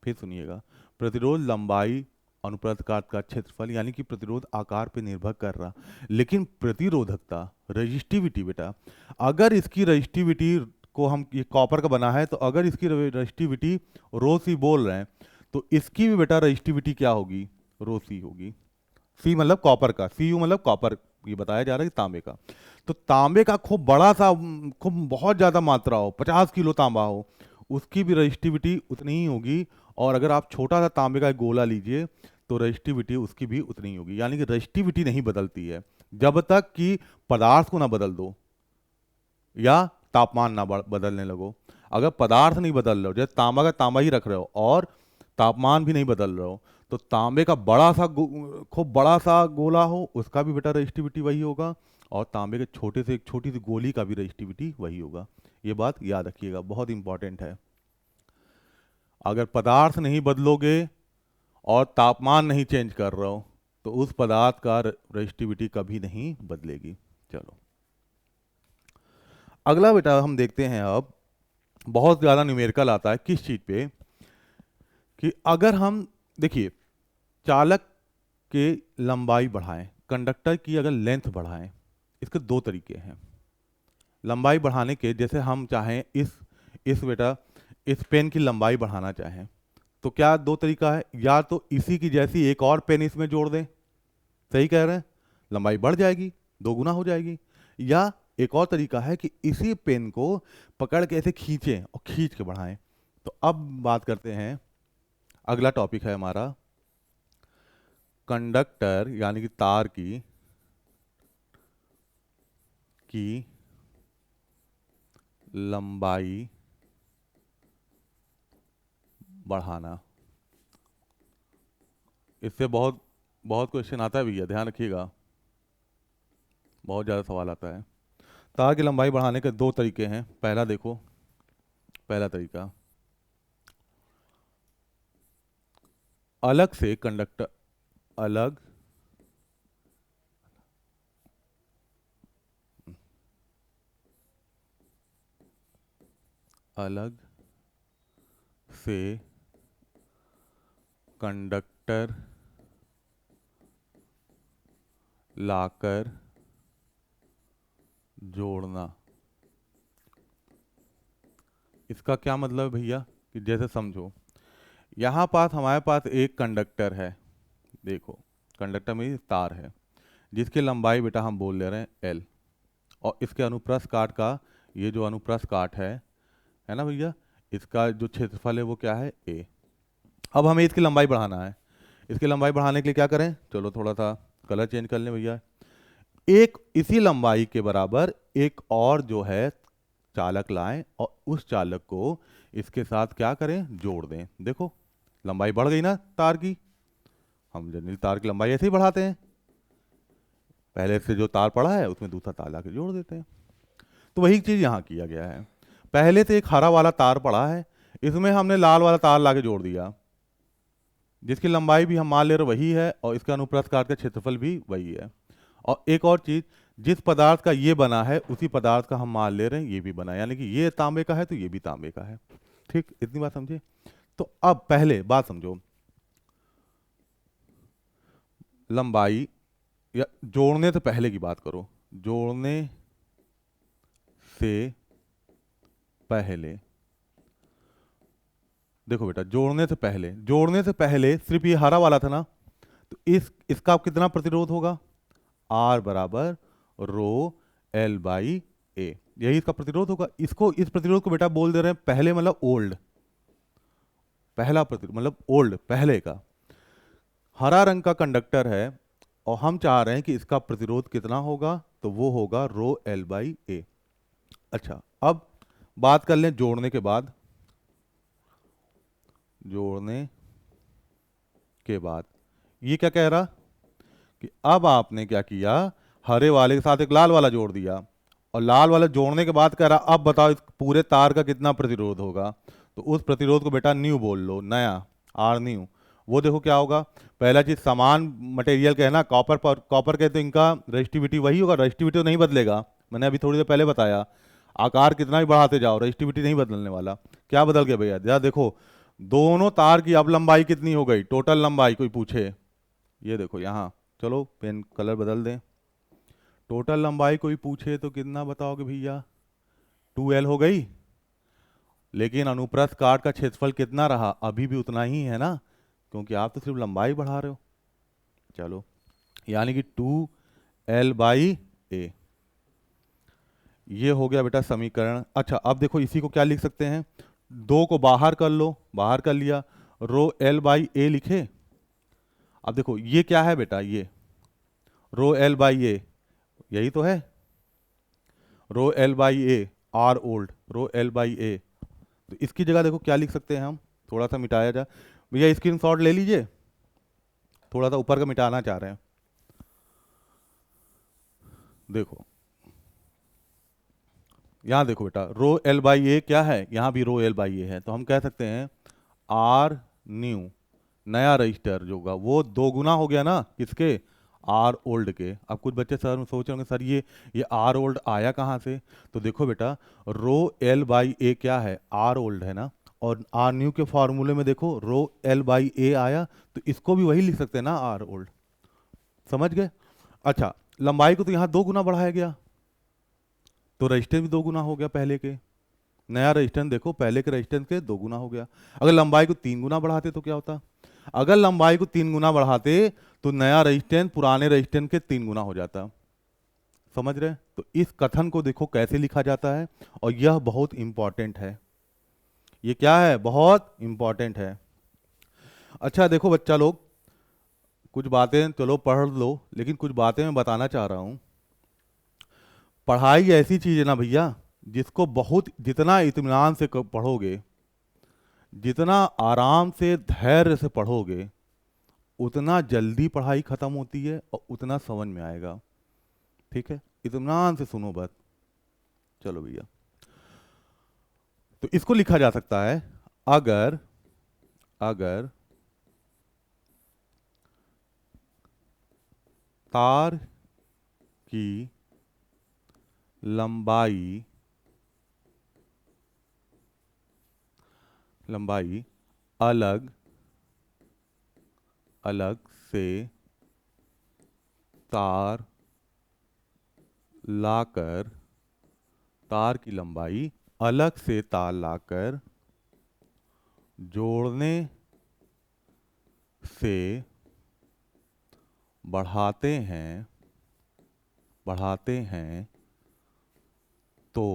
फिर सुनिएगा, प्रतिरोध लंबाई, अनुप्रस्थ काट का क्षेत्रफल, यानी कि प्रतिरोध आकार पर निर्भर कर रहा, लेकिन प्रतिरोधकता, रजिस्टिविटी बेटा, अगर इसकी रजिस्टिविटी को हम, ये कॉपर का बना है, तो अगर इसकी रजिस्टिविटी रो सी बोल रहे हैं, तो इसकी भी बेटा रजिस्टिविटी क्या होगी, रो सी होगी। सी मतलब कॉपर का, सी यू मतलब कॉपर, ये बताया जा रहा है कि तांबे का। तो तांबे का खूब बड़ा सा, खूब बहुत ज़्यादा मात्रा हो, 50 किलो तांबा हो, उसकी भी रजिस्टिविटी उतनी ही होगी। और अगर आप छोटा सा तांबे का गोला लीजिए तो रजिस्टिविटी उसकी भी उतनी ही होगी। यानी कि रजिस्टिविटी नहीं बदलती है जब तक कि पदार्थ को ना बदल दो या तापमान ना बदलने लगो। अगर पदार्थ नहीं बदल रहे हो, जैसे तांबा का तांबा ही रख रहे हो और तापमान भी नहीं बदल रहे हो, तो तांबे का बड़ा सा खूब बड़ा सा गोला हो, उसका भी बेटा रजिस्टिविटी वही होगा, और तांबे के छोटे से एक छोटी सी गोली का भी रजिस्टिविटी वही होगा। ये बात याद रखिएगा, बहुत इंपॉर्टेंट है। अगर पदार्थ नहीं बदलोगे और तापमान नहीं चेंज कर रहे हो तो उस पदार्थ का रजिस्टिविटी कभी नहीं बदलेगी। चलो अगला बेटा हम देखते हैं। अब बहुत ज़्यादा न्यूमेरिकल आता है किस चीज़ पे, कि अगर हम देखिए चालक के लंबाई बढ़ाएं, कंडक्टर की अगर लेंथ बढ़ाएं, इसके दो तरीके हैं लंबाई बढ़ाने के। जैसे हम चाहें इस बेटा इस पेन की लंबाई बढ़ाना चाहें तो क्या दो तरीका है, या तो इसी की जैसी एक और पेन इसमें जोड़ दें, सही कह रहे हैं, लंबाई बढ़ जाएगी, दोगुना हो जाएगी। या एक और तरीका है कि इसी पेन को पकड़ के ऐसे खींचें और खींच के बढ़ाएं। तो अब बात करते हैं, अगला टॉपिक है हमारा कंडक्टर यानी कि तार की लंबाई बढ़ाना। इससे बहुत बहुत क्वेश्चन आता है भैया, ध्यान रखिएगा, बहुत ज़्यादा सवाल आता है। तार की लंबाई बढ़ाने के दो तरीके हैं। पहला देखो, पहला तरीका अलग से कंडक्टर अलग से कंडक्टर लाकर जोड़ना। इसका क्या मतलब है भैया, कि जैसे समझो यहाँ पास हमारे पास एक कंडक्टर है, देखो कंडक्टर में तार है जिसकी लंबाई बेटा हम बोल ले रहे हैं एल, और इसके अनुप्रस्थ काट का, ये जो अनुप्रस्थ काट है ना भैया, इसका जो क्षेत्रफल है वो क्या है ए। अब हमें इसकी लंबाई बढ़ाना है। इसकी लंबाई बढ़ाने के लिए क्या करें, चलो थोड़ा सा कलर चेंज कर लें भैया। एक इसी लंबाई के बराबर एक और जो है चालक लाएं और उस चालक को इसके साथ क्या करें, जोड़ दें। देखो लंबाई बढ़ गई ना तार की। हम जनरली तार की लंबाई ऐसे ही बढ़ाते हैं, पहले से जो तार पड़ा है उसमें दूसरा तार लाके जोड़ देते हैं। तो वही चीज़ यहाँ किया गया है। पहले से एक हरा वाला तार पड़ा है, इसमें हमने लाल वाला तार लाके जोड़ दिया, जिसकी लंबाई भी हम मान ले रहे वही है और इसका अनुप्रस्थ काट का क्षेत्रफल भी वही है। और एक और चीज, जिस पदार्थ का ये बना है उसी पदार्थ का हम मान ले रहे हैं ये भी बना है, यानी कि ये तांबे का है तो ये भी तांबे का है। ठीक, इतनी बात समझे। तो अब पहले बात समझो, लंबाई या जोड़ने से पहले की बात करो, जोड़ने से पहले देखो बेटा, जोड़ने से पहले सिर्फ ये हरा वाला था ना, तो इसका कितना प्रतिरोध होगा, आर बराबर रो एल बाई ए, यही इसका प्रतिरोध होगा। इसको इस प्रतिरोध को बेटा बोल दे रहे हैं पहले, मतलब ओल्ड, पहला प्रतिरोध मतलब ओल्ड, पहले का। हरा रंग का कंडक्टर है और हम चाह रहे हैं कि इसका प्रतिरोध कितना होगा, तो वो होगा रो एल बाई ए। अच्छा, अब बात कर लें जोड़ने के बाद। जोड़ने के बाद ये क्या कह रहा, कि अब आपने क्या किया, हरे वाले के साथ एक लाल वाला जोड़ दिया, और लाल वाला जोड़ने के बाद कह रहा अब बताओ इस पूरे तार का कितना प्रतिरोध होगा। तो उस प्रतिरोध को बेटा न्यू बोल लो, नया, आर न्यू। वो देखो क्या होगा, पहला चीज समान मटेरियल का है ना, कॉपर पर कॉपर के, तो इनका रेजिस्टिविटी वही होगा, रेजिस्टिविटी तो नहीं बदलेगा, मैंने अभी थोड़ी देर पहले बताया। आकार कितना भी बढ़ाते जाओ रेजिस्टिविटी नहीं बदलने वाला। क्या बदल गया भैया, जरा देखो, दोनों तार की अब लंबाई कितनी हो गई, टोटल लंबाई कोई पूछे, ये देखो यहाँ, चलो पेन कलर बदल दें, टोटल लंबाई कोई पूछे तो कितना बताओगे भैया, 2L हो गई। लेकिन अनुप्रस्थ काट का क्षेत्रफल कितना रहा, अभी भी उतना ही है ना, क्योंकि आप तो सिर्फ लंबाई बढ़ा रहे हो। चलो, यानी कि 2L बाई ए, ये हो गया बेटा समीकरण। अच्छा, अब देखो इसी को क्या लिख सकते हैं, दो को बाहर कर लो, बाहर कर लिया, रो एल बाई ए लिखे। अब देखो ये क्या है बेटा, ये रो एल बाई ए, यही तो है, rho L by A, R old, rho L by A. तो इसकी जगह देखो क्या लिख सकते हैं हम, थोड़ा सा मिटाया जाए भैया, स्क्रीनशॉट ले लीजिए, थोड़ा सा ऊपर का मिटाना चाह रहे हैं। देखो यहां देखो बेटा, रो एल बाई ए क्या है, यहां भी रो एल बाई ए है, तो हम कह सकते हैं आर न्यू, नया रजिस्टर जो होगा वो दो गुना हो गया ना किसके, आर ओल्ड के। अब कुछ बच्चे सर में सोच रहे होंगे सर ये आर ओल्ड आया कहाँ से? तो देखो बेटा, रो एल बाई ए क्या है? आर ओल्ड है ना। और आर न्यू के फॉर्मूले में देखो रो एल बाई ए आया, तो इसको भी वही लिख सकते हैं ना, आर ओल्ड। समझ गए? अच्छा, लंबाई को तो यहाँ 2 गुना बढ़ाया गया, तो रजिस्टेंस भी 2 गुना हो गया पहले के। नया रजिस्टेंस देखो पहले के रजिस्टेंस के 2 गुना हो गया। अगर लंबाई को 3 गुना बढ़ाते तो क्या होता? अगर लंबाई को 3 गुना बढ़ाते तो नया रजिस्टेंस पुराने रजिस्टेंस के 3 गुना हो जाता। समझ रहे? तो इस कथन को देखो कैसे लिखा जाता है, और यह बहुत इंपॉर्टेंट है। ये क्या है? बहुत इंपॉर्टेंट है। अच्छा देखो बच्चा लोग, कुछ बातें चलो पढ़ लो, लेकिन कुछ बातें मैं बताना चाह रहा हूं। पढ़ाई ऐसी चीज है ना भैया, जिसको बहुत जितना इत्मीनान से पढ़ोगे, जितना आराम से धैर्य से पढ़ोगे, उतना जल्दी पढ़ाई खत्म होती है और उतना समझ में आएगा। ठीक है, इत्मीनान से सुनो बस। चलो भैया, तो इसको लिखा जा सकता है, अगर अगर तार की लंबाई लंबाई अलग अलग से तार लाकर, तार की लंबाई अलग से तार लाकर जोड़ने से बढ़ाते हैं तो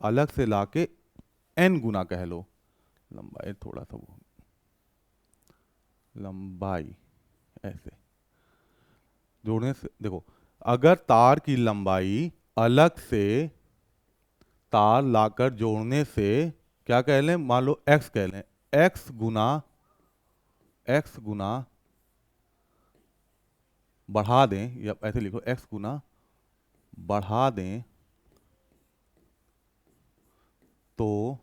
अलग से लाके n गुना कह लो लंबाई, थोड़ा सा वो लंबाई ऐसे जोड़ने से। देखो, अगर तार की लंबाई अलग से तार लाकर जोड़ने से, क्या कह लें, मान लो x कह लें, x गुना बढ़ा दें, या ऐसे लिखो x गुना बढ़ा दें, तो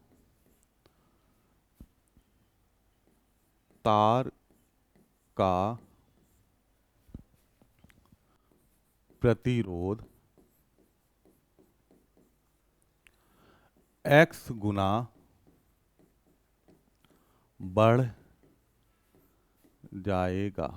तार का प्रतिरोध x गुना बढ़ जाएगा।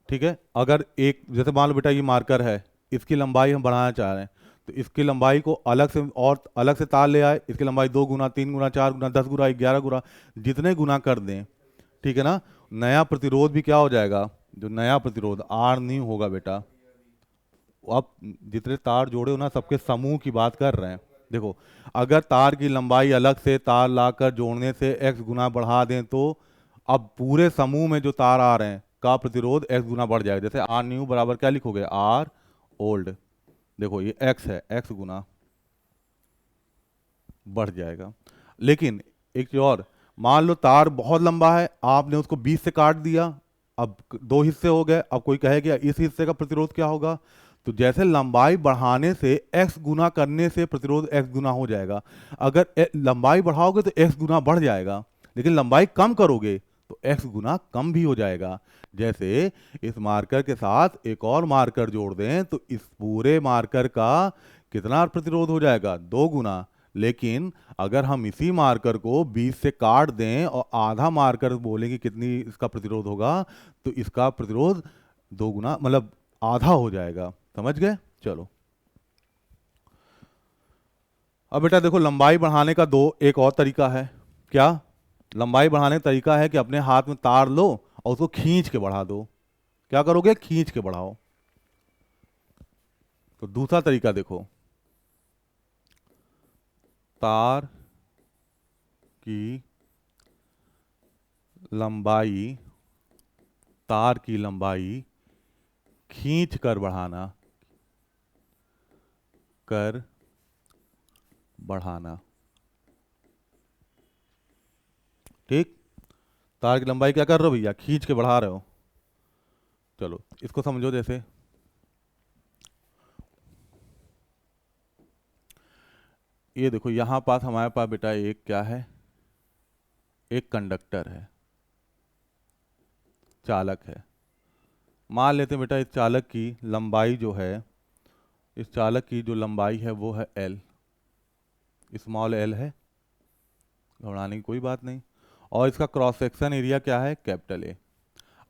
ठीक है, अगर एक जैसे मान लो बेटा ये मार्कर है, इसकी लंबाई हम बढ़ाना चाह रहे हैं, तो इसकी लंबाई को अलग से और अलग से तार ले आए, इसकी लंबाई 2 गुना, 3 गुना, 4 गुना, 10 गुना, 11 गुना, जितने गुना कर दें, ठीक है ना, नया प्रतिरोध भी क्या हो जाएगा? जो नया प्रतिरोध आर न्यू होगा बेटा। आप जितने तार जोड़े हो ना, सबके समूह की बात कर रहे हैं। देखो, अगर तार की लंबाई अलग से तार लाकर जोड़ने से x गुना बढ़ा दें, तो अब पूरे समूह में जो तार आ रहे हैं का प्रतिरोध x गुना बढ़ जाएगा। जैसे आर न्यू बराबर क्या लिखोगे? R old. देखो ये x है, x गुना बढ़ जाएगा। लेकिन एक चीज और, मान लो तार बहुत लंबा है, आपने उसको 20 से काट दिया, अब 2 हिस्से हो गए। अब कोई कहेगा इस हिस्से का प्रतिरोध क्या होगा? तो जैसे लंबाई बढ़ाने से x गुना करने से प्रतिरोध x गुना हो जाएगा। अगर लंबाई बढ़ाओगे तो x गुना बढ़ जाएगा, लेकिन लंबाई कम करोगे तो x गुना कम भी हो जाएगा। जैसे इस मार्कर के साथ एक और मार्कर जोड़ दें, तो इस पूरे मार्कर का कितना प्रतिरोध हो जाएगा? 2 गुना। लेकिन अगर हम इसी मार्कर को 20 से काट दें और आधा मार्कर बोलेंगे कितनी इसका प्रतिरोध होगा, तो इसका प्रतिरोध 2 गुना, मतलब आधा हो जाएगा। समझ गए? चलो, अब बेटा देखो, लंबाई बढ़ाने का एक और तरीका है। क्या? लंबाई बढ़ाने का तरीका है कि अपने हाथ में तार लो और उसको खींच के बढ़ा दो। क्या करोगे? खींच के बढ़ाओ। तो दूसरा तरीका देखो, तार की लंबाई तार की लंबाई खींच कर बढ़ाना। ठीक, तार की लंबाई क्या कर रहे हो भैया? खींच के बढ़ा रहे हो। चलो इसको समझो। जैसे ये देखो, यहां पास हमारे पास बेटा एक क्या है? एक कंडक्टर है। चालक है। मान लेते हैं बेटा इस चालक की लंबाई जो है, इस चालक की जो लंबाई है वो है एल, स्मॉल एल है, घबराने की कोई बात नहीं। और इसका क्रॉस सेक्शन एरिया क्या है, कैपिटल ए।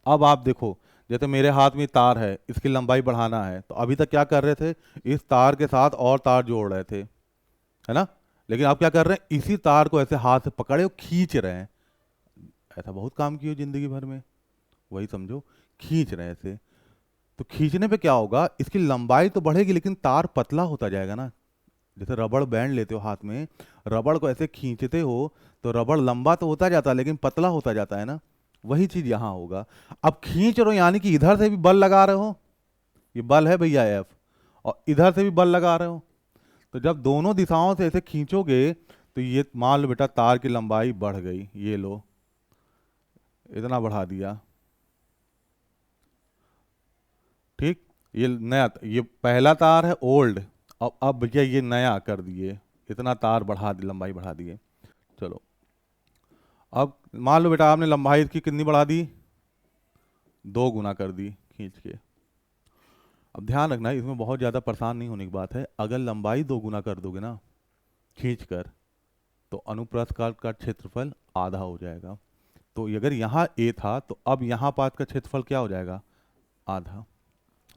अब आप देखो, जैसे मेरे हाथ में तार है, इसकी लंबाई बढ़ाना है, तो अभी तक क्या कर रहे थे, इस तार के साथ और तार जोड़ रहे थे, है ना। लेकिन आप क्या कर रहे हैं, इसी तार को ऐसे हाथ से पकड़े और खींच रहे हैं। ऐसा बहुत काम किए जिंदगी भर में, वही समझो, खींच रहे हैं ऐसे। तो खींचने पे क्या होगा, इसकी लंबाई तो बढ़ेगी लेकिन तार पतला होता जाएगा ना। जैसे रबड़ बैंड लेते हो हाथ में, रबड़ को ऐसे खींचते हो तो रबड़ लंबा तो होता जाता है लेकिन पतला होता जाता है ना। वही चीज यहां होगा। अब खींच रहे हो यानी कि इधर से भी बल लगा रहे हो, ये बल है भैया एफ, और इधर से भी बल लगा रहे हो। तो जब दोनों दिशाओं से ऐसे खींचोगे तो ये मान लो बेटा तार की लंबाई बढ़ गई, ये लो इतना बढ़ा दिया, ठीक। ये पहला तार है ओल्ड, अब भैया ये नया कर दिए, इतना तार बढ़ा दी, लंबाई बढ़ा दिए। चलो अब मान लो बेटा आपने लंबाई इसकी कितनी बढ़ा दी, 2 गुना कर दी खींच के। अब ध्यान रखना इसमें बहुत ज़्यादा परेशान नहीं होने की बात है। अगर लंबाई 2 गुना कर दोगे ना खींच कर, तो अनुप्रस्थ काट का क्षेत्रफल आधा हो जाएगा। तो अगर यहाँ ए था तो अब यहाँ पास का क्षेत्रफल क्या हो जाएगा, आधा,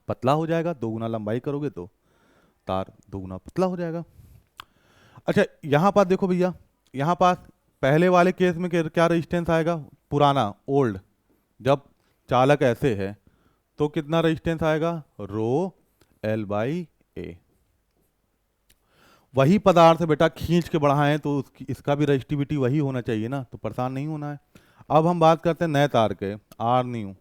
पतला हो जाएगा। 2 गुना लंबाई करोगे तो तार 2 गुना पतला हो जाएगा। अच्छा यहाँ पास देखो भैया, यहाँ पास पहले वाले केस में क्या रेजिस्टेंस आएगा, पुराना ओल्ड, जब चालक ऐसे है तो कितना रेजिस्टेंस आएगा, रो एल बाई ए। वही पदार्थ बेटा खींच के बढ़ाएं तो इसका भी रेजिस्टिविटी वही होना चाहिए ना, तो परेशान नहीं होना है। अब हम बात करते हैं नए तार के, आर न्यू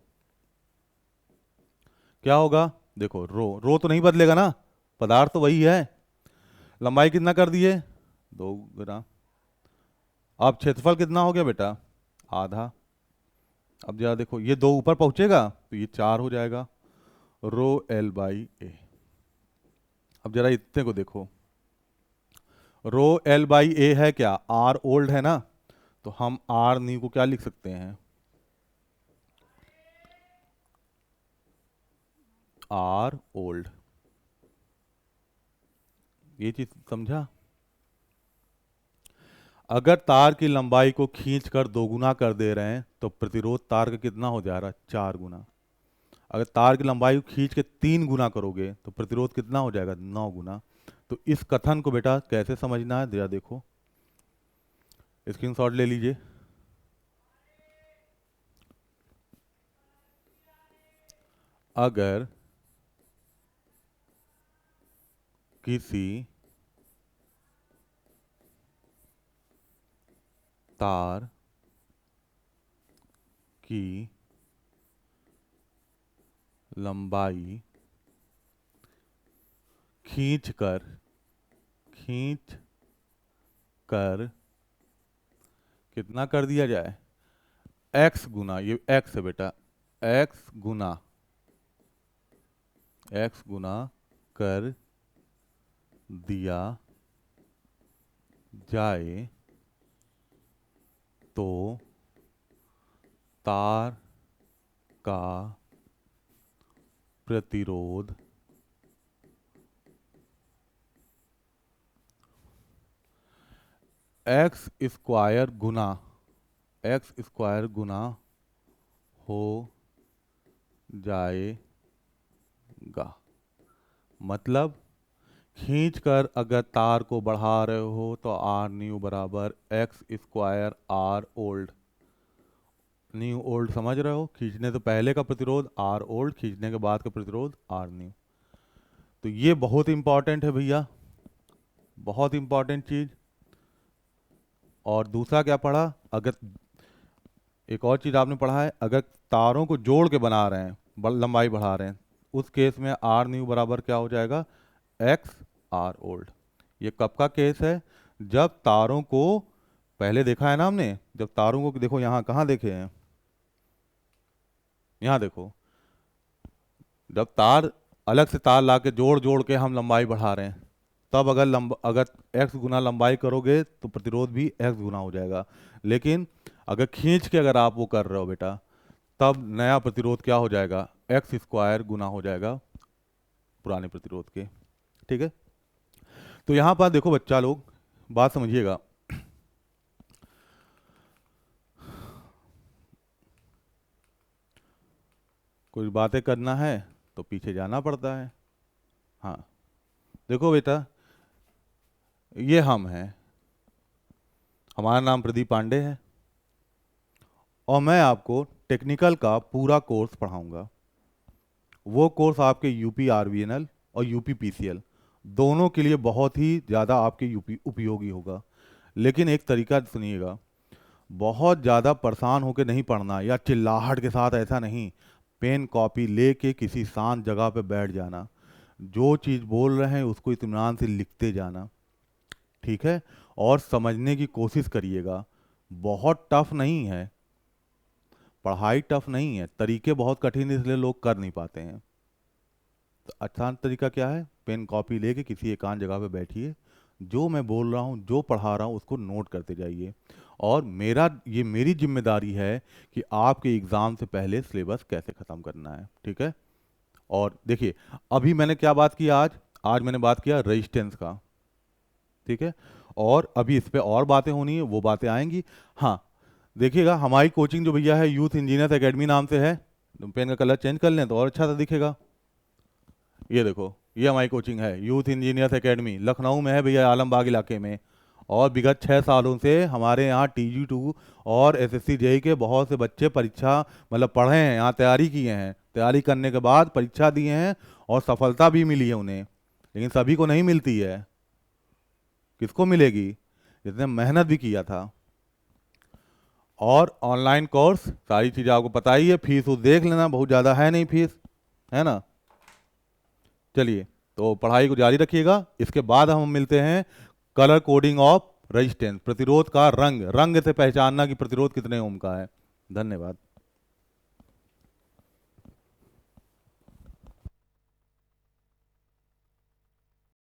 क्या होगा, देखो रो तो नहीं बदलेगा ना, पदार्थ तो वही है। लंबाई कितना कर दिए, 2 गुना। अब क्षेत्रफल कितना हो गया बेटा, आधा। अब जरा देखो ये 2 ऊपर पहुंचेगा तो ये 4 हो जाएगा, रो एल बाई ए। अब जरा इतने को देखो, रो एल बाई ए है क्या, आर ओल्ड है ना, तो हम आर न्यू को क्या लिख सकते हैं, आर ओल्ड। ये चीज समझा। अगर तार की लंबाई को खींचकर 2 गुना कर दे रहे हैं तो प्रतिरोध तार का कितना हो जा रहा है, 4 गुना। अगर तार की लंबाई को खींच के 3 गुना करोगे तो प्रतिरोध कितना हो जाएगा, 9 गुना। तो इस कथन को बेटा कैसे समझना है, जरा देखो, स्क्रीनशॉट ले लीजिए। अगर किसी तार की लंबाई खींच कर कितना कर दिया जाए, x गुना, ये x है बेटा, x गुना कर दिया जाए तो तार का प्रतिरोध एक्स स्क्वायर गुना हो जाएगा। मतलब खींचकर अगर तार को बढ़ा रहे हो तो आर न्यू बराबर x square R old. New old समझ रहे हो, खींचने से पहले का प्रतिरोध आर ओल्ड, खींचने के बाद का प्रतिरोध आर न्यू। तो ये बहुत इंपॉर्टेंट है भैया, बहुत इंपॉर्टेंट चीज। और दूसरा क्या पढ़ा, अगर एक और चीज आपने पढ़ा है, अगर तारों को जोड़ के बना रहे हैं, लंबाई बढ़ा रहे हैं, उस केस में आर न्यू बराबर क्या हो जाएगा, एक्स आर ओल्ड। ये कब का केस है, जब तारों को, पहले देखा है ना हमने, जब तारों को देखो यहाँ कहाँ देखे हैं, यहाँ देखो, जब तार अलग से तार ला के जोड़ जोड़ के हम लंबाई बढ़ा रहे हैं, तब अगर x गुना लंबाई करोगे तो प्रतिरोध भी x गुना हो जाएगा। लेकिन अगर खींच के अगर आप वो कर रहे हो बेटा, तब नया प्रतिरोध क्या हो जाएगा, एक्स स्क्वायर गुना हो जाएगा पुराने प्रतिरोध के। ठीक है, तो यहां पर देखो बच्चा लोग, बात समझिएगा। कुछ बातें करना है तो पीछे जाना पड़ता है। हाँ, देखो बेटा, ये हम हैं, हमारा नाम प्रदीप पांडे है, और मैं आपको टेक्निकल का पूरा कोर्स पढ़ाऊंगा। वो कोर्स आपके यूपी आरवीएनएल और यूपी पीसीएल दोनों के लिए बहुत ही ज़्यादा आपके यूपी उपयोगी होगा। लेकिन एक तरीका सुनिएगा, बहुत ज़्यादा परेशान होकर नहीं पढ़ना या चिल्लाहट के साथ, ऐसा नहीं। पेन कॉपी लेके किसी शांत जगह पे बैठ जाना, जो चीज़ बोल रहे हैं उसको इत्मीनान से लिखते जाना, ठीक है, और समझने की कोशिश करिएगा। बहुत टफ नहीं है पढ़ाई, टफ नहीं है, तरीके बहुत कठिन इसलिए लोग कर नहीं पाते हैं। तो आसान तरीका क्या है, पेन कॉपी लेके किसी एकांत जगह पे बैठिए, जो मैं बोल रहा हूँ, जो पढ़ा रहा हूँ उसको नोट करते जाइए। और मेरी जिम्मेदारी है कि आपके एग्ज़ाम से पहले सिलेबस कैसे ख़त्म करना है। ठीक है, और देखिए अभी मैंने क्या बात की, आज मैंने बात किया रेजिस्टेंस का। ठीक है, और अभी इस पे और बातें होनी है, वो बातें आएंगी। हाँ, देखिएगा हमारी कोचिंग जो भैया है यूथ इंजीनियर्स एकेडमी नाम से है, पेन का कलर चेंज कर लें तो और अच्छा सा दिखेगा। ये देखो, ये हमारी कोचिंग है यूथ इंजीनियर्स एकेडमी, लखनऊ में है भैया, आलमबाग इलाके में। और विगत 6 सालों से हमारे यहाँ TG2 और SSC JEE के बहुत से बच्चे परीक्षा मतलब पढ़े हैं, यहाँ तैयारी किए हैं, तैयारी करने के बाद परीक्षा दिए हैं और सफलता भी मिली है उन्हें। लेकिन सभी को नहीं मिलती है, किसको मिलेगी, जिसने मेहनत भी किया था। और ऑनलाइन कोर्स, सारी चीज़ें आपको पता ही है, फीस वो देख लेना, बहुत ज़्यादा है नहीं फीस, है ना। चलिए, तो पढ़ाई को जारी रखिएगा। इसके बाद हम मिलते हैं कलर कोडिंग ऑफ रेजिस्टेंस, प्रतिरोध का रंग, रंग से पहचानना कि प्रतिरोध कितने ओम का है। धन्यवाद।